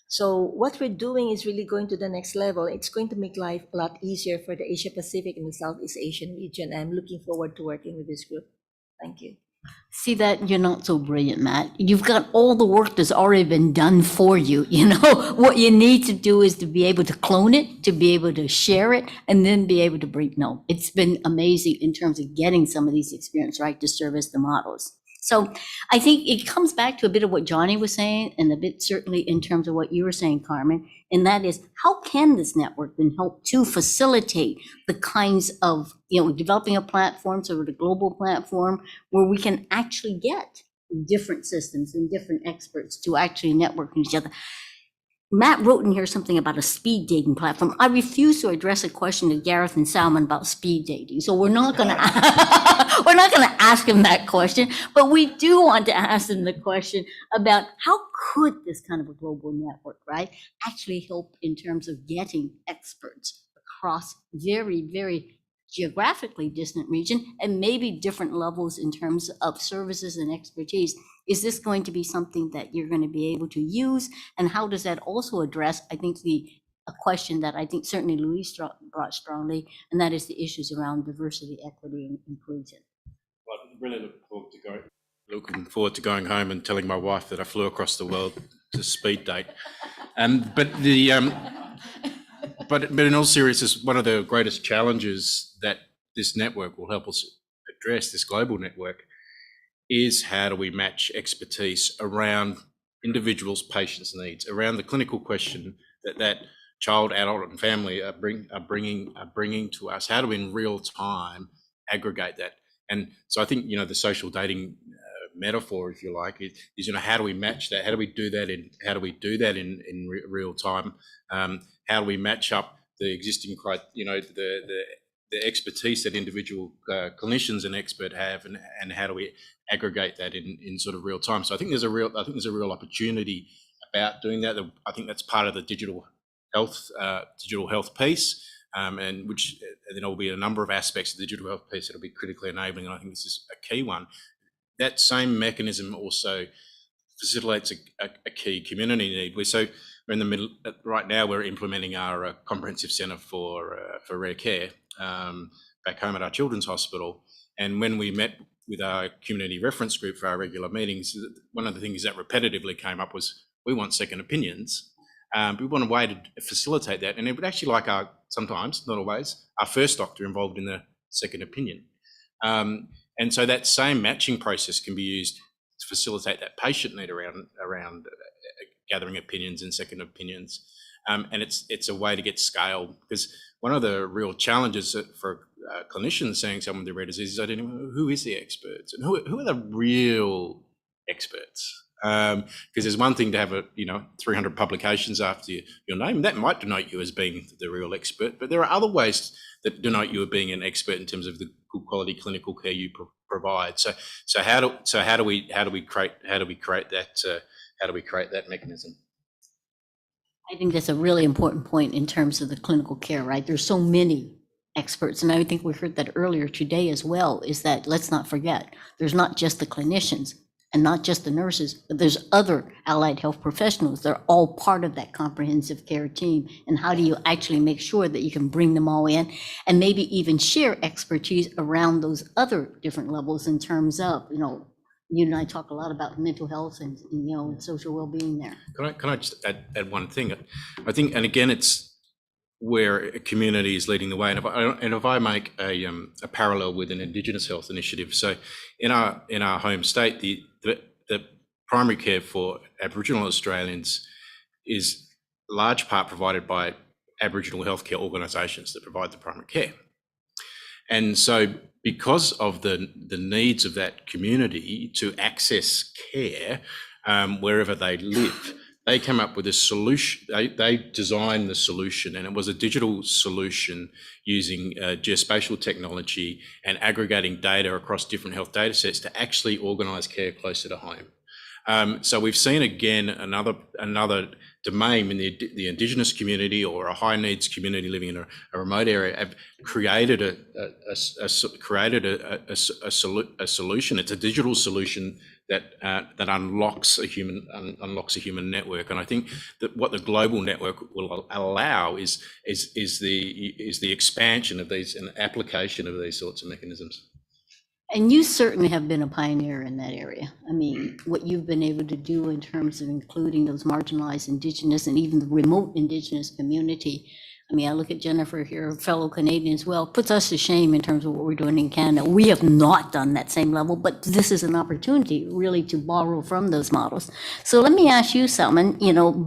So what we're doing is really going to the next level. It's going to make life a lot easier for the Asia Pacific and the Southeast Asian region. I'm looking forward to working with this group. Thank you. See that you're not so brilliant, Matt. You've got all the work that's already been done for you. What you need to do is to be able to clone it, to be able to share it, and then be able to bring. No, it's been amazing in terms of getting some of these experience, right, to service the models. So I think it comes back to a bit of what Johnny was saying, and a bit certainly in terms of what you were saying, Carmen, and that is, how can this network then help to facilitate the kinds of, developing a platform, sort of a global platform, where we can actually get different systems and different experts to actually network with each other. Matt wrote in here something about a speed dating platform. I refuse to address a question to Gareth and Salman about speed dating, so we're not going to ask him that question. But we do want to ask him the question about how could this kind of a global network, right, actually help in terms of getting experts across very, very geographically distant region and maybe different levels in terms of services and expertise. Is this going to be something that you're going to be able to use? And how does that also address, I think, a question that I think certainly Luis brought strongly, and that is the issues around diversity, equity, and inclusion. Well, I'm really looking forward to going home and telling my wife that I flew across the world to speed date. But in all seriousness, one of the greatest challenges that this network will help us address, this global network, is how do we match expertise around individuals' patients' needs, around the clinical question that child, adult, and family are bringing to us. How do we in real time aggregate that? And so I think, the social dating metaphor, if you like, is how do we match that? How do we do that in real time? How do we match up the existing, the expertise that individual clinicians and experts have, and how do we aggregate that in sort of real time? So I think there's a real opportunity about doing that. I think that's part of the digital health piece, and then will be a number of aspects of the digital health piece that'll be critically enabling, and I think this is a key one. That same mechanism also facilitates a key community need. We're in the middle right now. We're implementing our comprehensive centre for rare care back home at our children's hospital. And when we met with our community reference group for our regular meetings, one of the things that repetitively came up was we want second opinions. We want a way to facilitate that, and it would actually like sometimes, not always, our first doctor involved in the second opinion. And so that same matching process can be used to facilitate that patient need around gathering opinions and second opinions. And it's a way to get scale, because one of the real challenges for clinicians seeing someone with rare disease is identifying who is the experts and who are the real experts. Because there's one thing to have 300 publications after your name, that might denote you as being the real expert, but there are other ways that denote you as being an expert in terms of the good quality clinical care you provide. So how do we create that mechanism? I think that's a really important point in terms of the clinical care, right? There's so many experts, and I think we heard that earlier today as well, is that let's not forget, there's not just the clinicians and not just the nurses, but there's other allied health professionals. They're all part of that comprehensive care team. And how do you actually make sure that you can bring them all in and maybe even share expertise around those other different levels in terms of, you and I talk a lot about mental health and social well-being there. Can I just add one thing? I think, and again, it's where a community is leading the way. And if I make a parallel with an Indigenous health initiative, so in our home state, the primary care for Aboriginal Australians is large part provided by Aboriginal healthcare organisations that provide the primary care. And so because of the needs of that community to access care wherever they live, they came up with a solution. They designed the solution, and it was a digital solution using geospatial technology and aggregating data across different health data sets to actually organise care closer to home. So we've seen again another domain in the Indigenous community or a high needs community living in a remote area have created a solution. It's a digital solution that unlocks a human network, and I think that what the global network will allow is the expansion of these and application of these sorts of mechanisms. And you certainly have been a pioneer in that area. I mean, what you've been able to do in terms of including those marginalized Indigenous and even the remote Indigenous community. I mean, I look at Jennifer here, a fellow Canadian as well, puts us to shame in terms of what we're doing in Canada. We have not done that same level, but this is an opportunity really to borrow from those models. So let me ask you, Salman,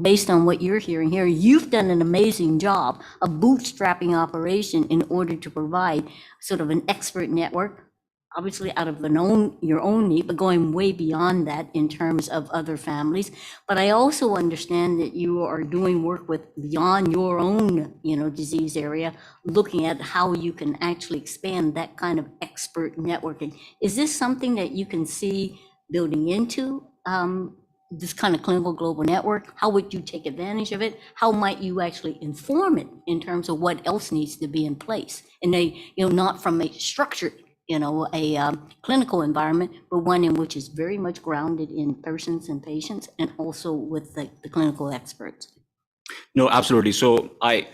based on what you're hearing here, you've done an amazing job of bootstrapping operation in order to provide sort of an expert network, obviously out of your own need, but going way beyond that in terms of other families. But I also understand that you are doing work with beyond your own, disease area, looking at how you can actually expand that kind of expert networking. Is this something that you can see building into this kind of clinical global network? How would you take advantage of it? How might you actually inform it in terms of what else needs to be in place? And not from a structured a clinical environment, but one in which is very much grounded in persons and patients and also with the clinical experts. No, absolutely. So I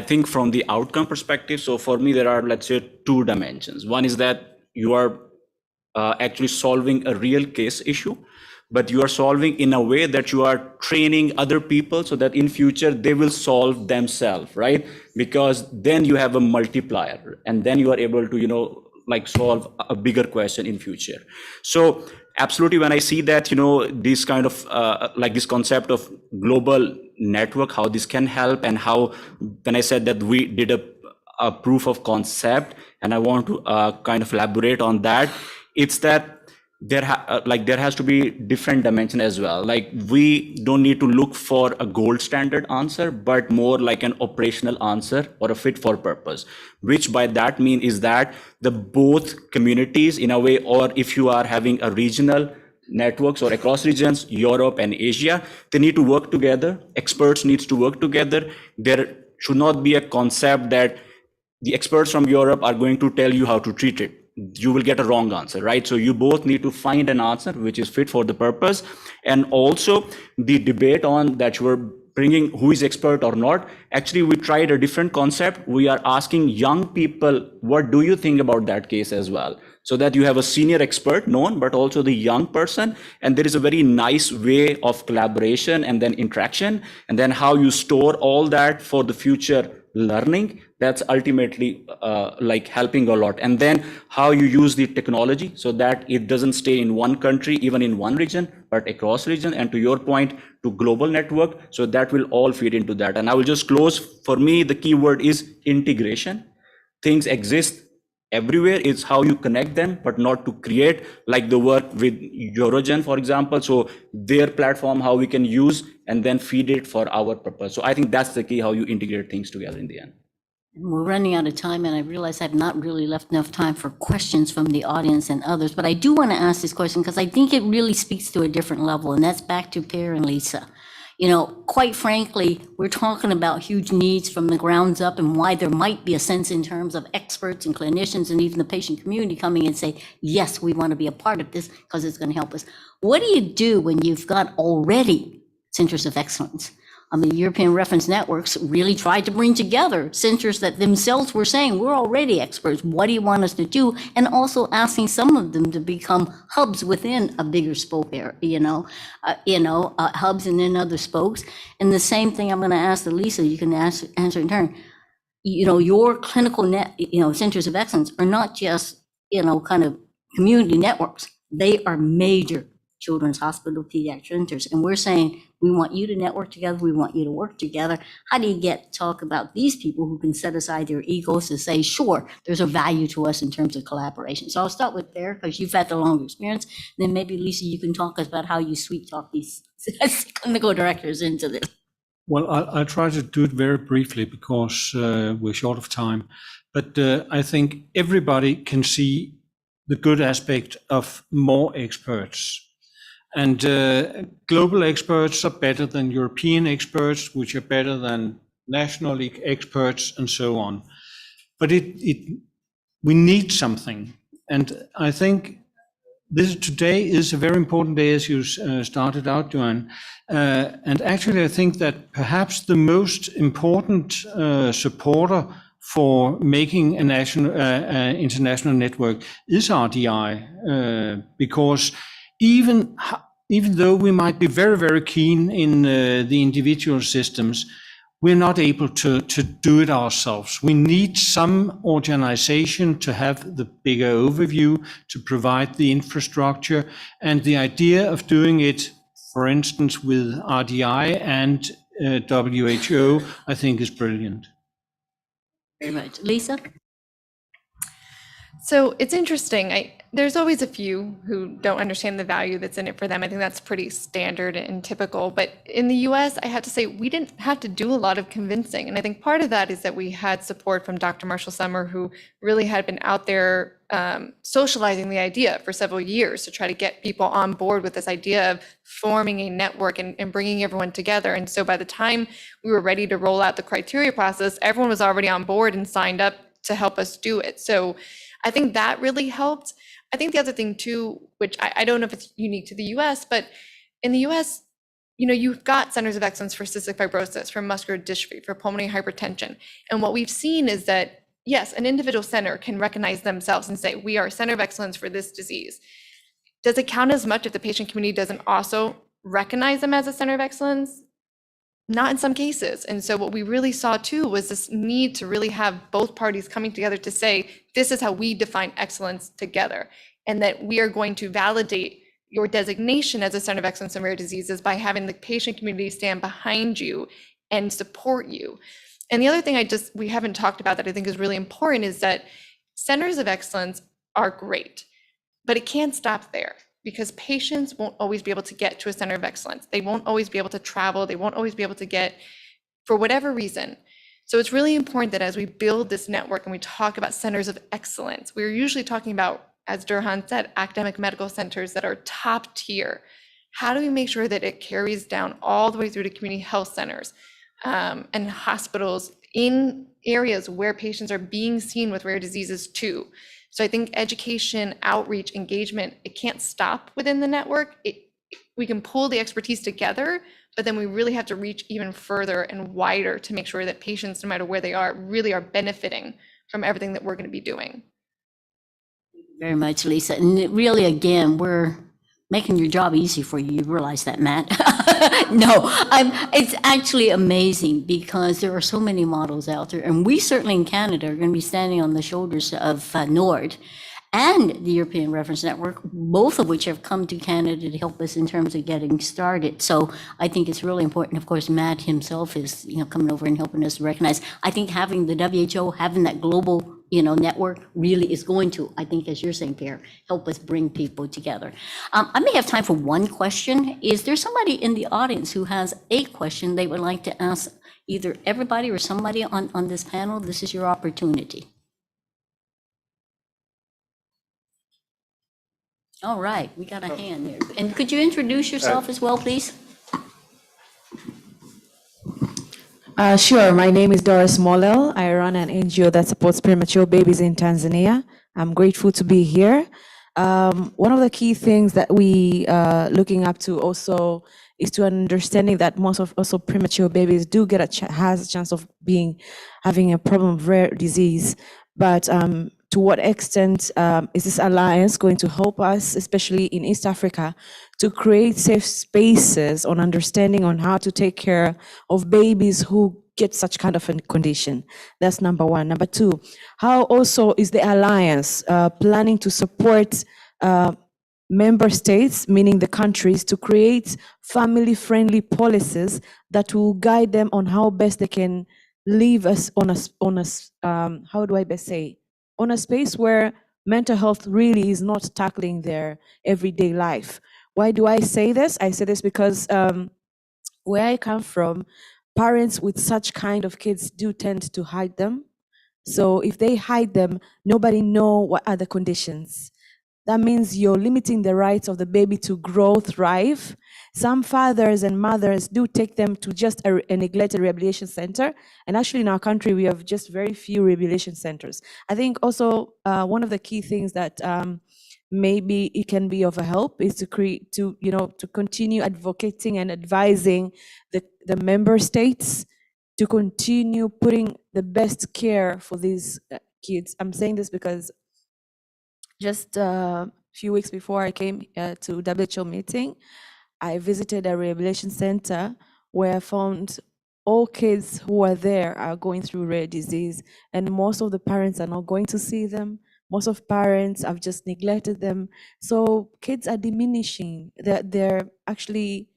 think from the outcome perspective, so for me, there are, let's say, two dimensions. One is that you are actually solving a real case issue, but you are solving in a way that you are training other people so that in future they will solve themselves, right? Because then you have a multiplier and then you are able to, solve a bigger question in future. So absolutely, when I see that, this kind of this concept of global network, how this can help, and how, when I said that we did a proof of concept, and I want to kind of elaborate on that, it's that there has to be different dimension as well. Like, we don't need to look for a gold standard answer, but more like an operational answer or a fit for purpose, which by that mean is that the both communities in a way, or if you are having a regional networks or across regions, Europe and Asia, they need to work together. Experts needs to work together. There should not be a concept that the experts from Europe are going to tell you how to treat it. You will get a wrong answer, right? So you both need to find an answer which is fit for the purpose. And also the debate on that you were bringing, who is expert or not. Actually, we tried a different concept. We are asking young people, what do you think about that case as well? So that you have a senior expert known, but also the young person. And there is a very nice way of collaboration and then interaction, and then how you store all that for the future learning. That's ultimately like helping a lot. And then how you use the technology so that it doesn't stay in one country, even in one region, but across region. And to your point, to global network. So that will all feed into that. And I will just close. For me, the key word is integration. Things exist everywhere. It's how you connect them, but not to create, like the work with Eurogen, for example. So their platform, how we can use and then feed it for our purpose. So I think that's the key, how you integrate things together in the end. We're running out of time, and I realize I've not really left enough time for questions from the audience and others, but I do want to ask this question because I think it really speaks to a different level, and that's back to Per and Lisa. You know, quite frankly, we're talking about huge needs from the grounds up, and why there might be a sense in terms of experts and clinicians and even the patient community coming and say, yes, we want to be a part of this because it's going to help us. What do you do when you've got already centers of excellence? I mean, European reference networks really tried to bring together centers that themselves were saying, we're already experts. What do you want us to do? And also asking some of them to become hubs within a bigger spoke area, hubs and then other spokes. And the same thing I'm going to ask Lisa, you can answer in turn. You know, your clinical centers of excellence are not just, kind of community networks. They are major children's hospital pediatric centers. And we're saying, we want you to network together. We want you to work together. How do you talk about these people who can set aside their egos to say, sure, there's a value to us in terms of collaboration? So I'll start with there because you've had the longer experience. Then maybe Lisa, you can talk about how you sweet talk these clinical directors into this. Well, I'll try to do it very briefly because we're short of time. But I think everybody can see the good aspect of more experts. And global experts are better than European experts, which are better than national experts, and so on. But we need something. And I think today is a very important day, as you started out, Joanne. And actually, I think that perhaps the most important supporter for making a national, international network is RDI, because even though we might be very, very keen in the individual systems, we're not able to do it ourselves. We need some organization to have the bigger overview, to provide the infrastructure, and the idea of doing it, for instance, with RDI and WHO, I think is brilliant. Very much. Lisa? So it's interesting. There's always a few who don't understand the value that's in it for them. I think that's pretty standard and typical. But in the US, I have to say, we didn't have to do a lot of convincing. And I think part of that is that we had support from Dr. Marshall Summer, who really had been out there socializing the idea for several years to try to get people on board with this idea of forming a network and bringing everyone together. And so by the time we were ready to roll out the criteria process, everyone was already on board and signed up to help us do it. So I think that really helped. I think the other thing too, which I don't know if it's unique to the US, but in the US, you've got centers of excellence for cystic fibrosis, for muscular dystrophy, for pulmonary hypertension. And what we've seen is that, yes, an individual center can recognize themselves and say, we are a center of excellence for this disease. Does it count as much if the patient community doesn't also recognize them as a center of excellence? Not in some cases. And so what we really saw too was this need to really have both parties coming together to say, this is how we define excellence together, and that we are going to validate your designation as a Center of Excellence in Rare Diseases by having the patient community stand behind you and support you. And the other thing we haven't talked about that I think is really important is that centers of excellence are great, but it can't stop there, because patients won't always be able to get to a center of excellence. They won't always be able to travel. They won't always be able to get, for whatever reason. So it's really important that as we build this network and we talk about centers of excellence, we're usually talking about, as Durhan said, academic medical centers that are top tier. How do we make sure that it carries down all the way through to community health centers and hospitals in areas where patients are being seen with rare diseases too? So I think education, outreach, engagement, it can't stop within the network. We can pull the expertise together, but then we really have to reach even further and wider to make sure that patients, no matter where they are, really are benefiting from everything that we're going to be doing. Very much, Lisa. And really, again, we're making your job easy for you. You realize that, Matt? No, it's actually amazing because there are so many models out there. And we certainly in Canada are going to be standing on the shoulders of NORD and the European Reference Network, both of which have come to Canada to help us in terms of getting started. So I think it's really important. Of course, Matt himself is, coming over and helping us recognize. I think having the WHO, having that global, network really is going to, I think, as you're saying, Pierre, help us bring people together. I may have time for one question. Is there somebody in the audience who has a question they would like to ask either everybody or somebody on this panel? This is your opportunity. All right, we got a hand there. And could you introduce yourself as well, please? Sure. My name is Doris Molel. I run an NGO that supports premature babies in Tanzania. I'm grateful to be here. One of the key things that we are looking up to also is to understanding that most of also premature babies do get has a chance of having a problem of rare disease. But to what extent is this alliance going to help us, especially in East Africa, to create safe spaces on understanding on how to take care of babies who get such kind of a condition? That's number one. Number two, how also is the alliance planning to support member states, meaning the countries, to create family-friendly policies that will guide them on how best they can live us on a how do I best say, on a space where mental health really is not tackling their everyday life. Why do I say this? I say this because where I come from, parents with such kind of kids do tend to hide them. So if they hide them, nobody know what are the conditions. That means you're limiting the rights of the baby to grow, thrive. Some fathers and mothers do take them to just a neglected rehabilitation center. And actually in our country, we have just very few rehabilitation centers. I think also one of the key things that maybe it can be of a help is to continue advocating and advising the member states to continue putting the best care for these kids. I'm saying this because just a few weeks before I came to WHO meeting, I visited a rehabilitation center where I found all kids who are there are going through rare disease, and most of the parents are not going to see them. Most of parents have just neglected them. So kids are diminishing. They're actually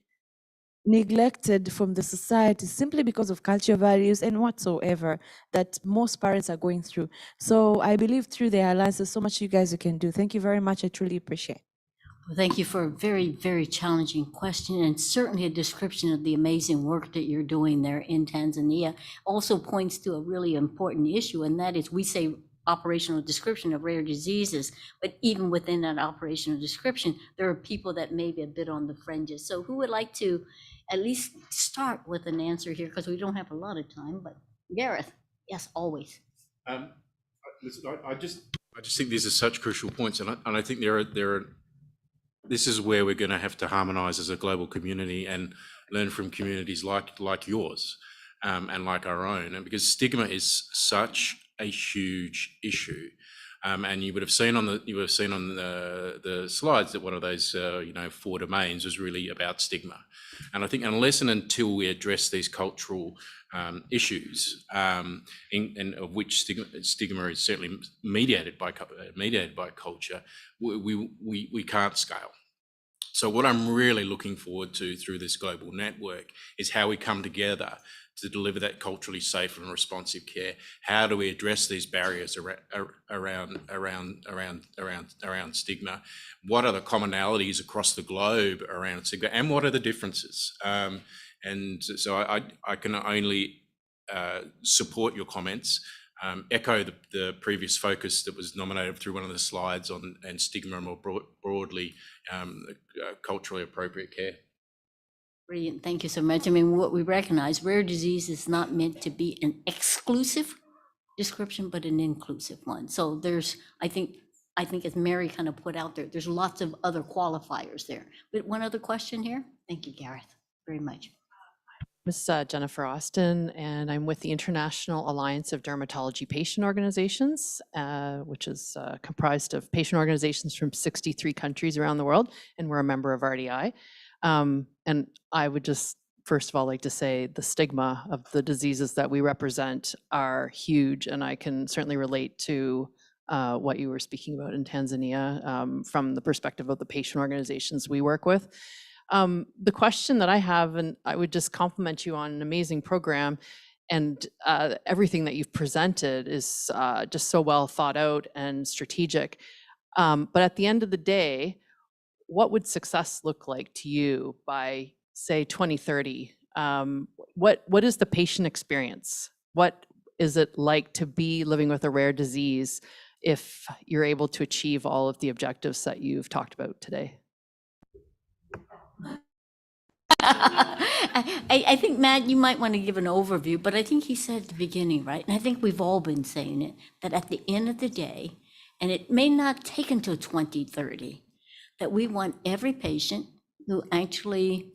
neglected from the society simply because of cultural values and whatsoever that most parents are going through. So I believe through the alliance, there's so much you guys can do. Thank you very much. I truly appreciate it. Well, thank you for a very, very challenging question, and certainly a description of the amazing work that you're doing there in Tanzania. Also points to a really important issue, and that is, we say operational description of rare diseases, but even within that operational description, there are people that may be a bit on the fringes. So who would like to at least start with an answer here, because we don't have a lot of time, but Gareth, yes, always. Listen, I just think these are such crucial points, and I think there are. This is where we're going to have to harmonise as a global community and learn from communities like yours and like our own, and because stigma is such a huge issue. And you would have seen on the slides that one of those 4 domains was really about stigma. And I think unless and until we address these cultural issues, and of which stigma is certainly mediated by culture, we can't scale. So what I'm really looking forward to through this global network is how we come together to deliver that culturally safe and responsive care. How do we address these barriers around stigma? What are the commonalities across the globe around stigma, and what are the differences? And so I can only support your comments, echo the previous focus that was nominated through one of the slides on and stigma more broadly, culturally appropriate care. Brilliant, thank you so much. I mean, what we recognize, rare disease is not meant to be an exclusive description, but an inclusive one. So there's, I think as Mary kind of put out there, there's lots of other qualifiers there. But one other question here. Thank you, Gareth, very much. Ms. Jennifer Austin, and I'm with the International Alliance of Dermatology Patient Organizations, which is comprised of patient organizations from 63 countries around the world, and we're a member of RDI. And I would just, first of all, like to say the stigma of the diseases that we represent are huge, and I can certainly relate to what you were speaking about in Tanzania from the perspective of the patient organizations we work with. The question that I have, and I would just compliment you on an amazing program, and everything that you've presented is just so well thought out and strategic. But at the end of the day, what would success look like to you by, say, 2030? What is the patient experience? What is it like to be living with a rare disease if you're able to achieve all of the objectives that you've talked about today? I think, Matt, you might want to give an overview, but I think he said at the beginning, right? And I think we've all been saying it, that at the end of the day, and it may not take until 2030, that we want every patient who actually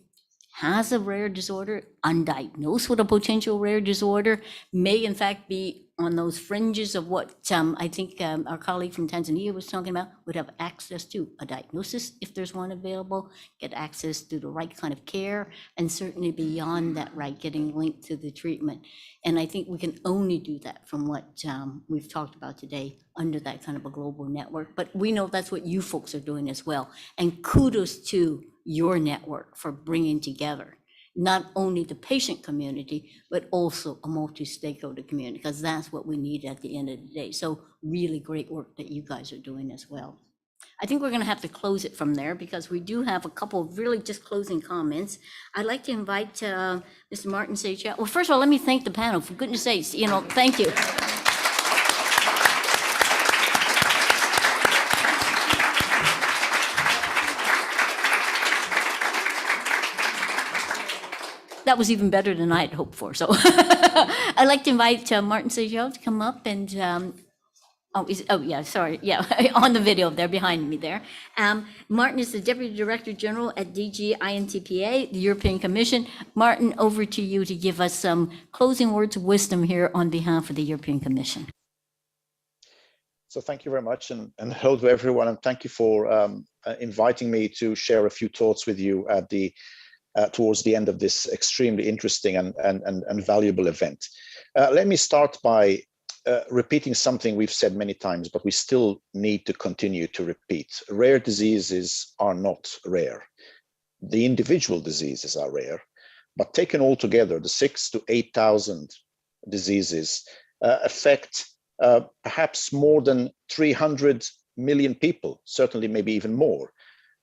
has a rare disorder, undiagnosed with a potential rare disorder, may in fact be on those fringes of what I think our colleague from Tanzania was talking about, would have access to a diagnosis if there's one available, get access to the right kind of care, and certainly beyond that, right, getting linked to the treatment. And I think we can only do that from what we've talked about today under that kind of a global network. But we know that's what you folks are doing as well. And kudos to your network for bringing together not only the patient community, but also a multi-stakeholder community, because that's what we need at the end of the day. So really great work that you guys are doing as well. I think we're going to have to close it from there because we do have a couple of really just closing comments. I'd like to invite Mr. Martin Seychelles. Well, first of all, let me thank the panel. For goodness sakes, thank you. That was even better than I had hoped for. So I'd like to invite Martin Seychelles to come up and, on the video there behind me there. Martin is the Deputy Director General at DG INTPA, the European Commission. Martin, over to you to give us some closing words of wisdom here on behalf of the European Commission. So thank you very much, and hello to everyone, and thank you for inviting me to share a few thoughts with you at the towards the end of this extremely interesting and valuable event. Let me start by repeating something we've said many times, but we still need to continue to repeat. Rare diseases are not rare. The individual diseases are rare, but taken all together, the 6,000 to 8,000 diseases affect perhaps more than 300 million people, certainly maybe even more.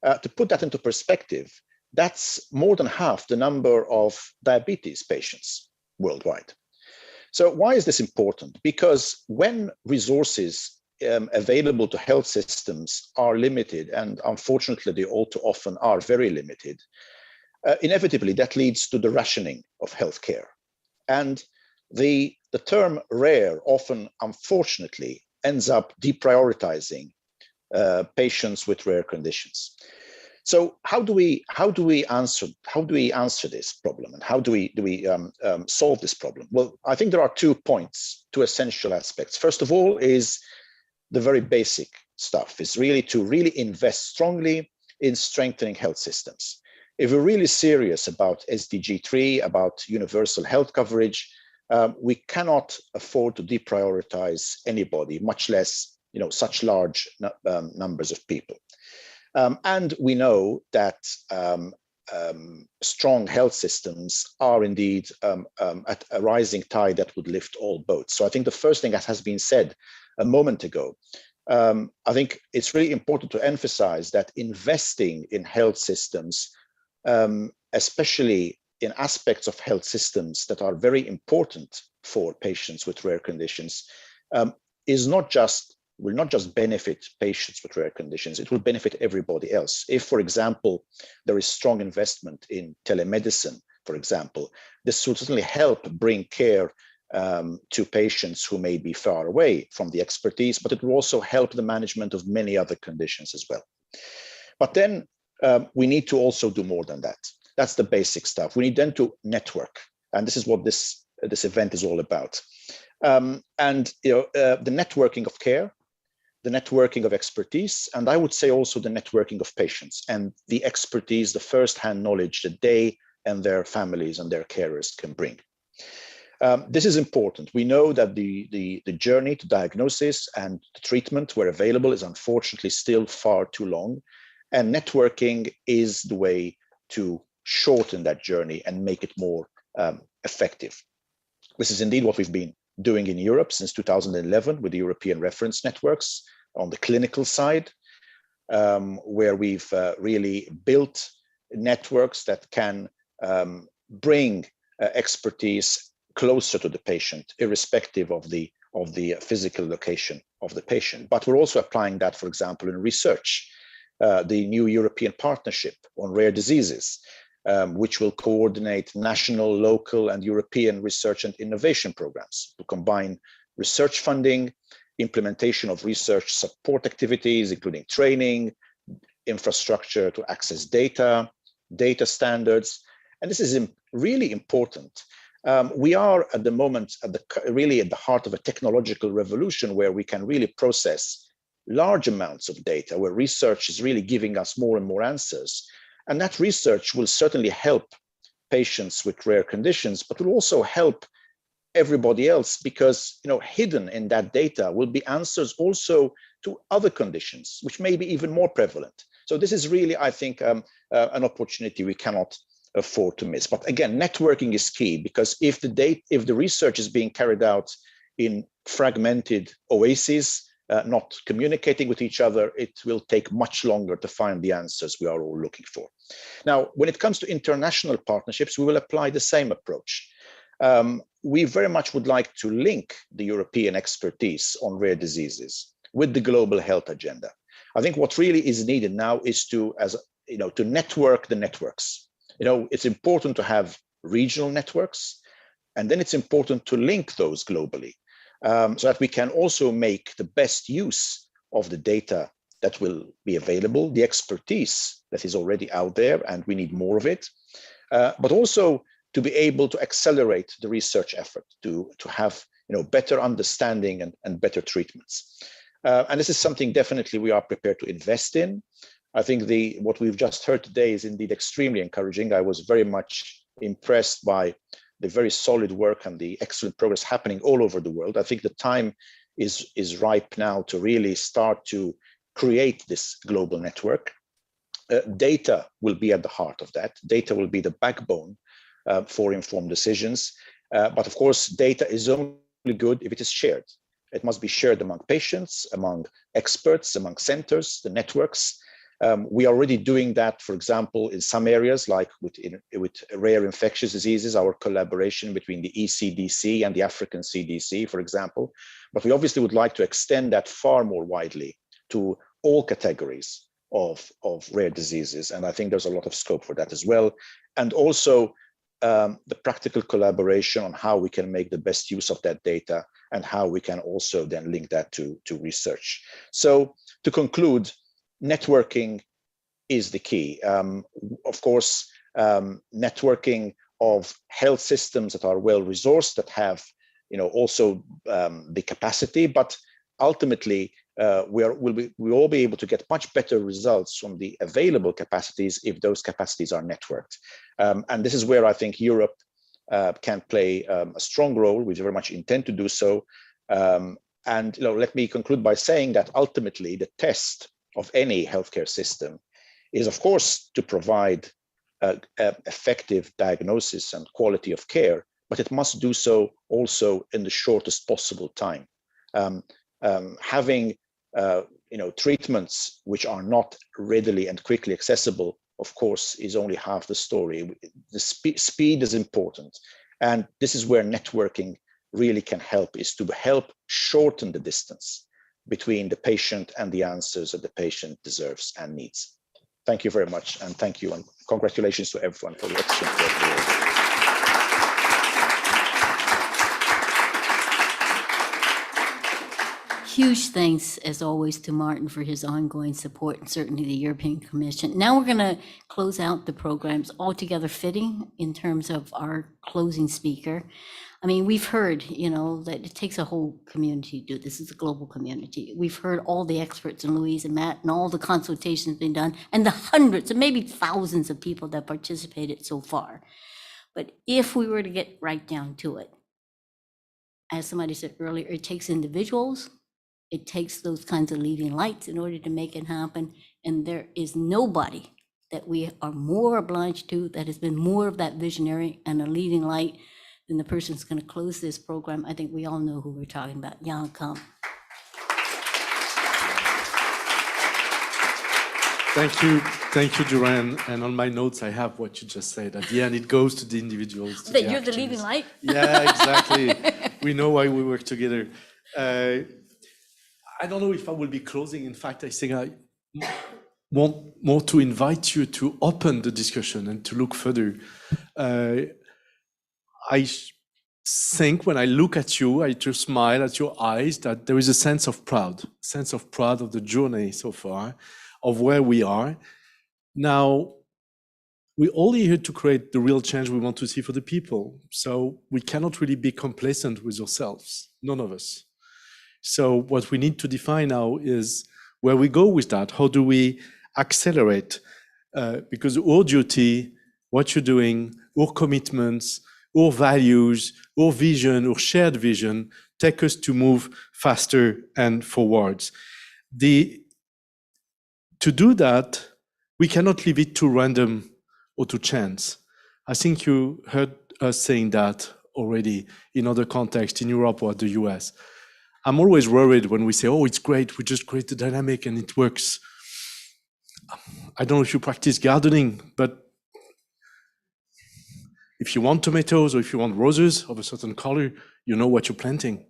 To put that into perspective, that's more than half the number of diabetes patients worldwide. So why is this important? Because when resources available to health systems are limited, and unfortunately they all too often are very limited, inevitably that leads to the rationing of healthcare. And the term rare often, unfortunately, ends up deprioritizing patients with rare conditions. So how do we answer this problem, and how do we solve this problem? Well, I think there are 2 points, 2 essential aspects. First of all is the very basic stuff, is really to invest strongly in strengthening health systems. If we're really serious about SDG 3, about universal health coverage, we cannot afford to deprioritize anybody, much less such large numbers of people. And we know that strong health systems are indeed at a rising tide that would lift all boats. So I think the first thing that has been said a moment ago, I think it's really important to emphasize that investing in health systems, especially in aspects of health systems that are very important for patients with rare conditions, will not just benefit patients with rare conditions, it will benefit everybody else. If, for example, there is strong investment in telemedicine, for example, this will certainly help bring care to patients who may be far away from the expertise, but it will also help the management of many other conditions as well. But then we need to also do more than that. That's the basic stuff. We need then to network, and this is what this event is all about. The networking of care, the networking of expertise, and I would say also the networking of patients and the expertise, the first-hand knowledge that they and their families and their carers can bring. This is important. We know that the journey to diagnosis and treatment where available is unfortunately still far too long, and networking is the way to shorten that journey and make it more effective. This is indeed what we've been doing in Europe since 2011 with the European reference networks on the clinical side, where we've really built networks that can bring expertise closer to the patient, irrespective of the physical location of the patient. But we're also applying that, for example, in research, the new European Partnership on Rare Diseases, which will coordinate national, local, and European research and innovation programs to combine research funding, implementation of research support activities, including training, infrastructure to access data, data standards. And this is really important. We are at the moment really at the heart of a technological revolution where we can really process large amounts of data, where research is really giving us more and more answers. And that research will certainly help patients with rare conditions, but will also help everybody else, because hidden in that data will be answers also to other conditions, which may be even more prevalent. So this is really, I think, an opportunity we cannot afford to miss. But again, networking is key, because if the research is being carried out in fragmented oases, not communicating with each other, it will take much longer to find the answers we are all looking for. Now, when it comes to international partnerships, we will apply the same approach. We very much would like to link the European expertise on rare diseases with the global health agenda. I think what really is needed now is to network the networks. It's important to have regional networks, and then it's important to link those globally, so that we can also make the best use of the data that will be available, the expertise that is already out there, and we need more of it, but also to be able to accelerate the research effort, to have better understanding and better treatments. And this is something definitely we are prepared to invest in. I think what we've just heard today is indeed extremely encouraging. I was very much impressed by the very solid work and the excellent progress happening all over the world. I think the time is ripe now to really start to create this global network. Data will be at the heart of that. Data will be the backbone for informed decisions. But of course, data is only good if it is shared. It must be shared among patients, among experts, among centers, the networks. We are already doing that, for example, in some areas, like with rare infectious diseases, our collaboration between the ECDC and the African CDC, for example. But we obviously would like to extend that far more widely to all categories of rare diseases. And I think there's a lot of scope for that as well. And also the practical collaboration on how we can make the best use of that data and how we can also then link that to research. So to conclude, networking is the key. Of course, networking of health systems that are well resourced, that have also the capacity, but ultimately we'll all be able to get much better results from the available capacities if those capacities are networked. And this is where I think Europe can play a strong role. We very much intend to do so. And let me conclude by saying that ultimately the test of any healthcare system is, of course, to provide effective diagnosis and quality of care, but it must do so also in the shortest possible time. Having treatments which are not readily and quickly accessible, of course, is only half the story. The speed is important. And this is where networking really can help, is to help shorten the distance between the patient and the answers that the patient deserves and needs. Thank you very much, and thank you, and congratulations to everyone for the excellent work. Huge thanks, as always, to Martin for his ongoing support, and certainly the European Commission. Now we're going to close out the programs altogether fitting in terms of our closing speaker. I mean, we've heard, that it takes a whole community to do this. It's a global community. We've heard all the experts and Louise and Matt and all the consultations being done and the hundreds and maybe thousands of people that participated so far. But if we were to get right down to it, as somebody said earlier, it takes individuals. It takes those kinds of leading lights in order to make it happen. And there is nobody that we are more obliged to that has been more of that visionary and a leading light than the person who's going to close this program. I think we all know who we're talking about. Jan, come. Thank you, Duran. And on my notes, I have what you just said. At the end, it goes to the individuals. To That the you're the actions. leading light? Yeah, exactly. We know why we work together. I don't know if I will be closing. In fact, I think I want more to invite you to open the discussion and to look further. I think when I look at you, I just smile at your eyes, that there is a sense of pride of the journey so far, of where we are. Now, we're all here to create the real change we want to see for the people. So we cannot really be complacent with ourselves, none of us. So what we need to define now is where we go with that. How do we accelerate? Because our duty, what you're doing, our commitments, our values, our vision, our shared vision, take us to move faster and forwards. To do that, we cannot leave it to random or to chance. I think you heard us saying that already in other contexts, in Europe or the US. I'm always worried when we say, oh, it's great, we just create the dynamic and it works. I don't know if you practice gardening, but if you want tomatoes or if you want roses of a certain color, you know what you're planting.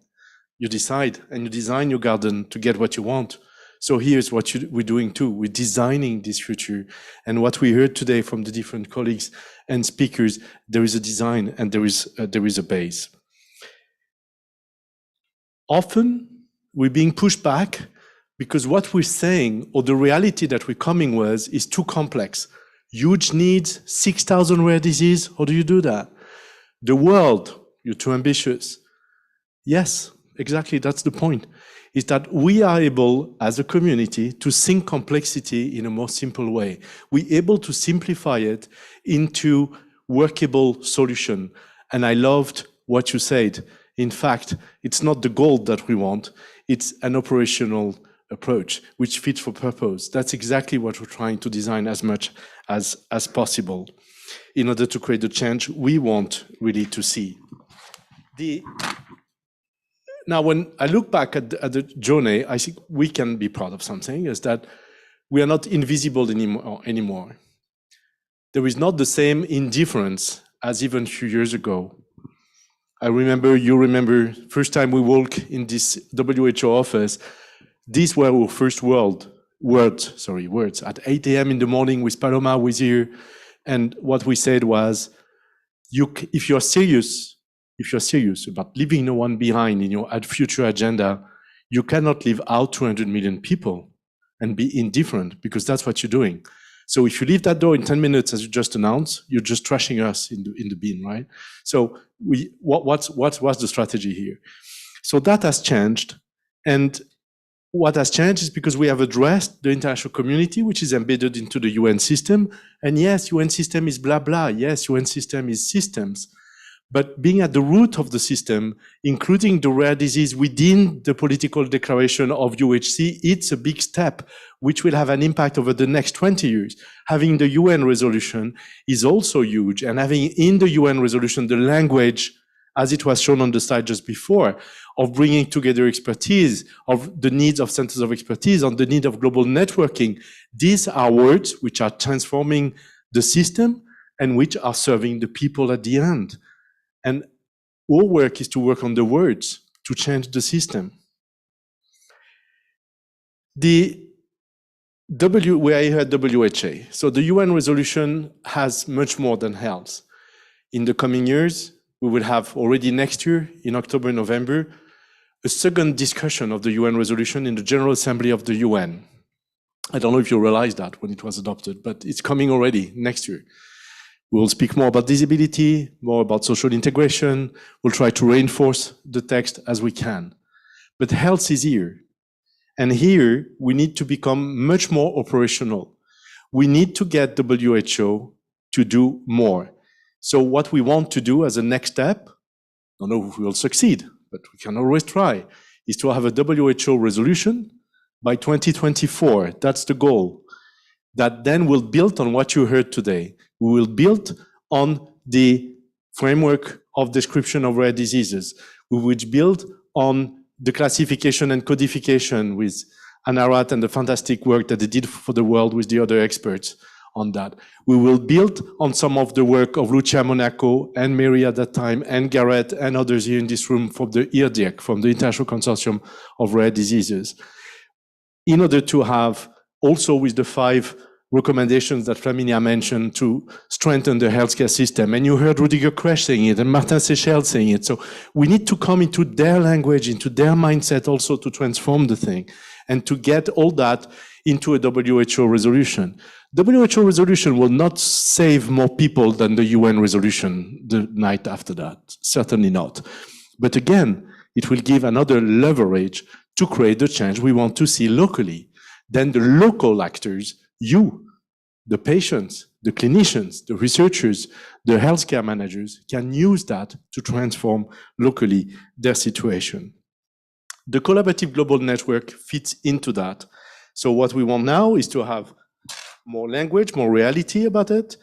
You decide and you design your garden to get what you want. So here's what we're doing too. We're designing this future. And what we heard today from the different colleagues and speakers, there is a design and there is a base. Often we're being pushed back because what we're saying or the reality that we're coming with is too complex. Huge needs, 6,000 rare disease. How do you do that? The world, you're too ambitious. Yes, exactly. That's the point. Is that we are able as a community to think complexity in a more simple way. We're able to simplify it into workable solution. And I loved what you said. In fact, it's not the goal that we want. It's an operational approach which fits for purpose. That's exactly what we're trying to design as much as possible in order to create the change we want really to see. Now, when I look back at the journey, I think we can be proud of something, is that we are not invisible anymore. There is not the same indifference as even a few years ago. You remember, first time we walked in this WHO office, these were our first words at 8 a.m. in the morning with Paloma was here. And what we said was, if you're serious about leaving no one behind in your future agenda, you cannot leave out 200 million people and be indifferent, because that's what you're doing. So if you leave that door in 10 minutes, as you just announced, you're just trashing us in the bin, right? So what's the strategy here? So that has changed. And what has changed is because we have addressed the international community, which is embedded into the UN system. And yes, UN system is blah, blah. Yes, UN system is systems. But being at the root of the system, including the rare disease within the political declaration of WHC, it's a big step which will have an impact over the next 20 years. Having the UN resolution is also huge, and having in the UN resolution the language, as it was shown on the slide just before, of bringing together expertise, of the needs of centers of expertise, on the need of global networking. These are words which are transforming the system and which are serving the people at the end. And our work is to work on the words to change the system. The we heard WHA. So the UN resolution has much more than health. In the coming years, we will have already next year, in October, November, a second discussion of the UN resolution in the General Assembly of the UN. I don't know if you realized that when it was adopted, but it's coming already next year. We'll speak more about disability, more about social integration. We'll try to reinforce the text as we can. But health is here. And here, we need to become much more operational. We need to get WHO to do more. So what we want to do as a next step, I don't know if we will succeed, but we can always try, is to have a WHO resolution by 2024. That's the goal. That then will build on what you heard today. We will build on the framework of description of rare diseases. We will build on the classification and codification with Anarat and the fantastic work that they did for the world with the other experts on that. We will build on some of the work of Lucia Monaco and Mary at that time and Garrett and others here in this room from the RDI, from the International Consortium of Rare Diseases, in order to have also with the 5 recommendations that Flaminia mentioned to strengthen the healthcare system. And you heard Rudiger Kresch saying it and Martin Seychelles saying it. So we need to come into their language, into their mindset also to transform the thing and to get all that into a WHO resolution. WHO resolution will not save more people than the UN resolution the night after that. Certainly not. But again, it will give another leverage to create the change we want to see locally. Then the local actors, you, the patients, the clinicians, the researchers, the healthcare managers can use that to transform locally their situation. The collaborative global network fits into that. So what we want now is to have more language, more reality about it,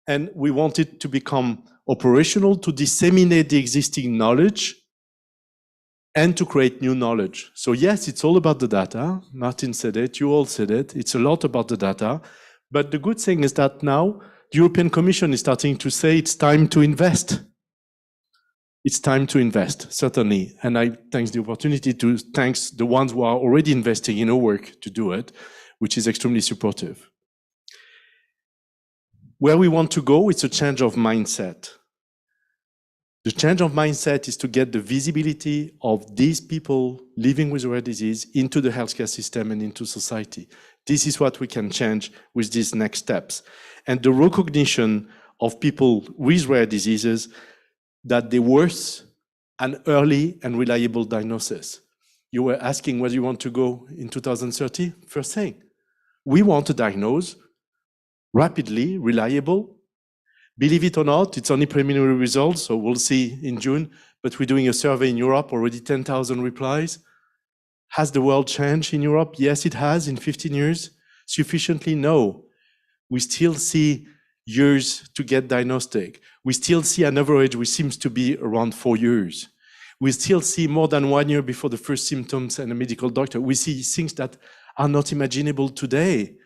and we want it to become operational to disseminate the existing knowledge and to create new knowledge. So yes, it's all about the data. Martin said it, you all said it. It's a lot about the data. But the good thing is that now the European Commission is starting to say it's time to invest. It's time to invest, certainly. And I thank the opportunity to thank the ones who are already investing in our work to do it, which is extremely supportive. Where we want to go, it's a change of mindset. The change of mindset is to get the visibility of these people living with rare disease into the healthcare system and into society. This is what we can change with these next steps. And the recognition of people with rare diseases that they worth an early and reliable diagnosis. You were asking where you want to go in 2030? First thing, we want to diagnose rapidly, reliable. Believe it or not, it's only preliminary results, so we'll see in June, but we're doing a survey in Europe, already 10,000 replies. Has the world changed in Europe? Yes, it has in 15 years. Sufficiently? No. We still see years to get diagnostic. We still see an average which seems to be around 4 years. We still see more than 1 year before the first symptoms and a medical doctor. We see things that are not imaginable today.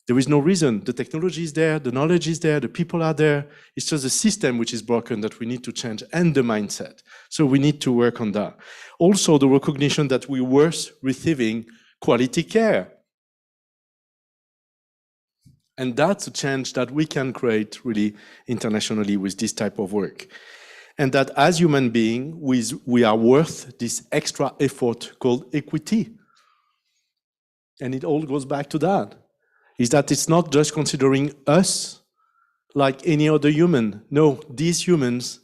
There is no reason. The technology is there, the knowledge is there, the people are there. It's just the system which is broken that we need to change, and the mindset. So we need to work on that. Also, the recognition that we're worth receiving quality care. And that's a change that we can create really internationally with this type of work. And that as human beings, we are worth this extra effort called equity. And it all goes back to that. Is that it's not just considering us like any other human. No, these humans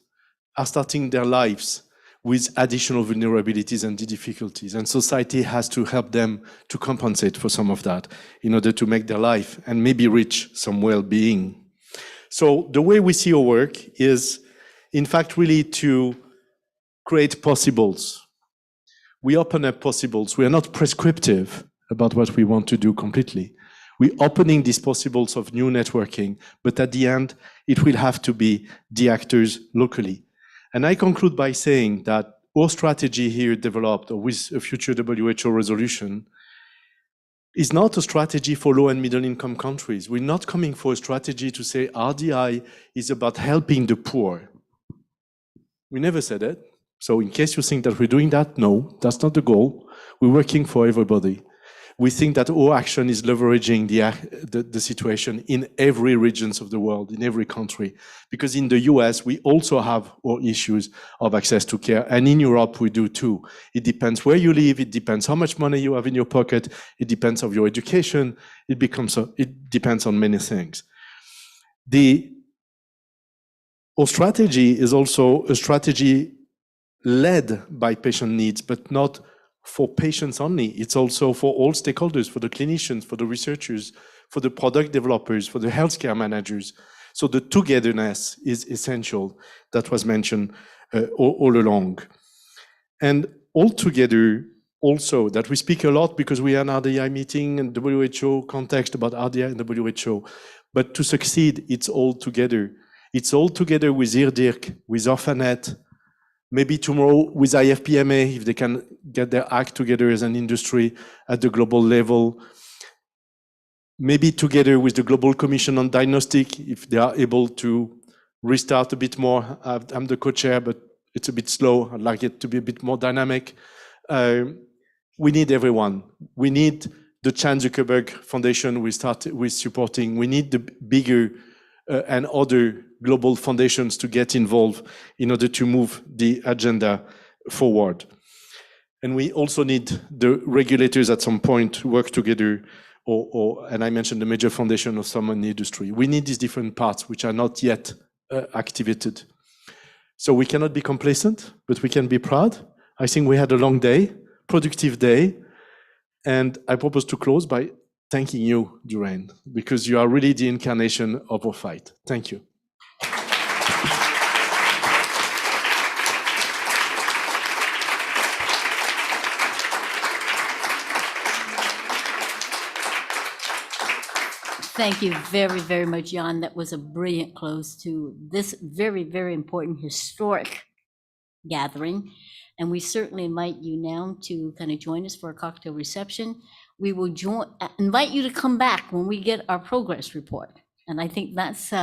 are starting their lives with additional vulnerabilities and difficulties, and society has to help them to compensate for some of that in order to make their life and maybe reach some well-being. So the way we see our work is in fact, really to create possibles. We open up possibles. We are not prescriptive about what we want to do completely. We're opening these possibles of new networking, but at the end, it will have to be the actors locally. And I conclude by saying that our strategy here developed with a future WHO resolution is not a strategy for low and middle income countries. We're not coming for a strategy to say RDI is about helping the poor. We never said it. So in case you think that we're doing that, no, that's not the goal. We're working for everybody. We think that our action is leveraging the situation in every regions of the world, in every country. Because in the US, we also have our issues of access to care. And in Europe, we do too. It depends where you live. It depends how much money you have in your pocket. It depends on your education. It depends on many things. Our strategy is also a strategy led by patient needs, but not for patients only. It's also for all stakeholders, for the clinicians, for the researchers, for the product developers, for the healthcare managers. So the togetherness is essential. That was mentioned all along. And all together, also, that we speak a lot because we are an RDI meeting and WHO context about RDI and WHO. But to succeed, it's all together. It's all together with IRDIRC, with Orphanet, maybe tomorrow with IFPMA, if they can get their act together as an industry at the global level. Maybe together with the Global Commission on Diagnostic, if they are able to restart a bit more. I'm the co-chair, but it's a bit slow. I'd like it to be a bit more dynamic. We need everyone. We need the Chan Zuckerberg Foundation with supporting. We need the bigger and other global foundations to get involved in order to move the agenda forward. And we also need the regulators at some point to work together, and I mentioned the major foundation of some in the industry. We need these different parts which are not yet activated. So we cannot be complacent, but we can be proud. I think we had a long day, productive day, and I propose to close by thanking you, Durain, because you are really the incarnation of our fight. Thank you. Thank you very, very much, Jan. That was a brilliant close to this very, very important historic gathering. And we certainly invite you now to kind of join us for a cocktail reception. We will invite you to come back when we get our progress report. And I think that's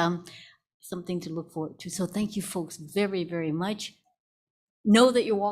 something to look forward to. So thank you folks very, very much. Know that you're welcome.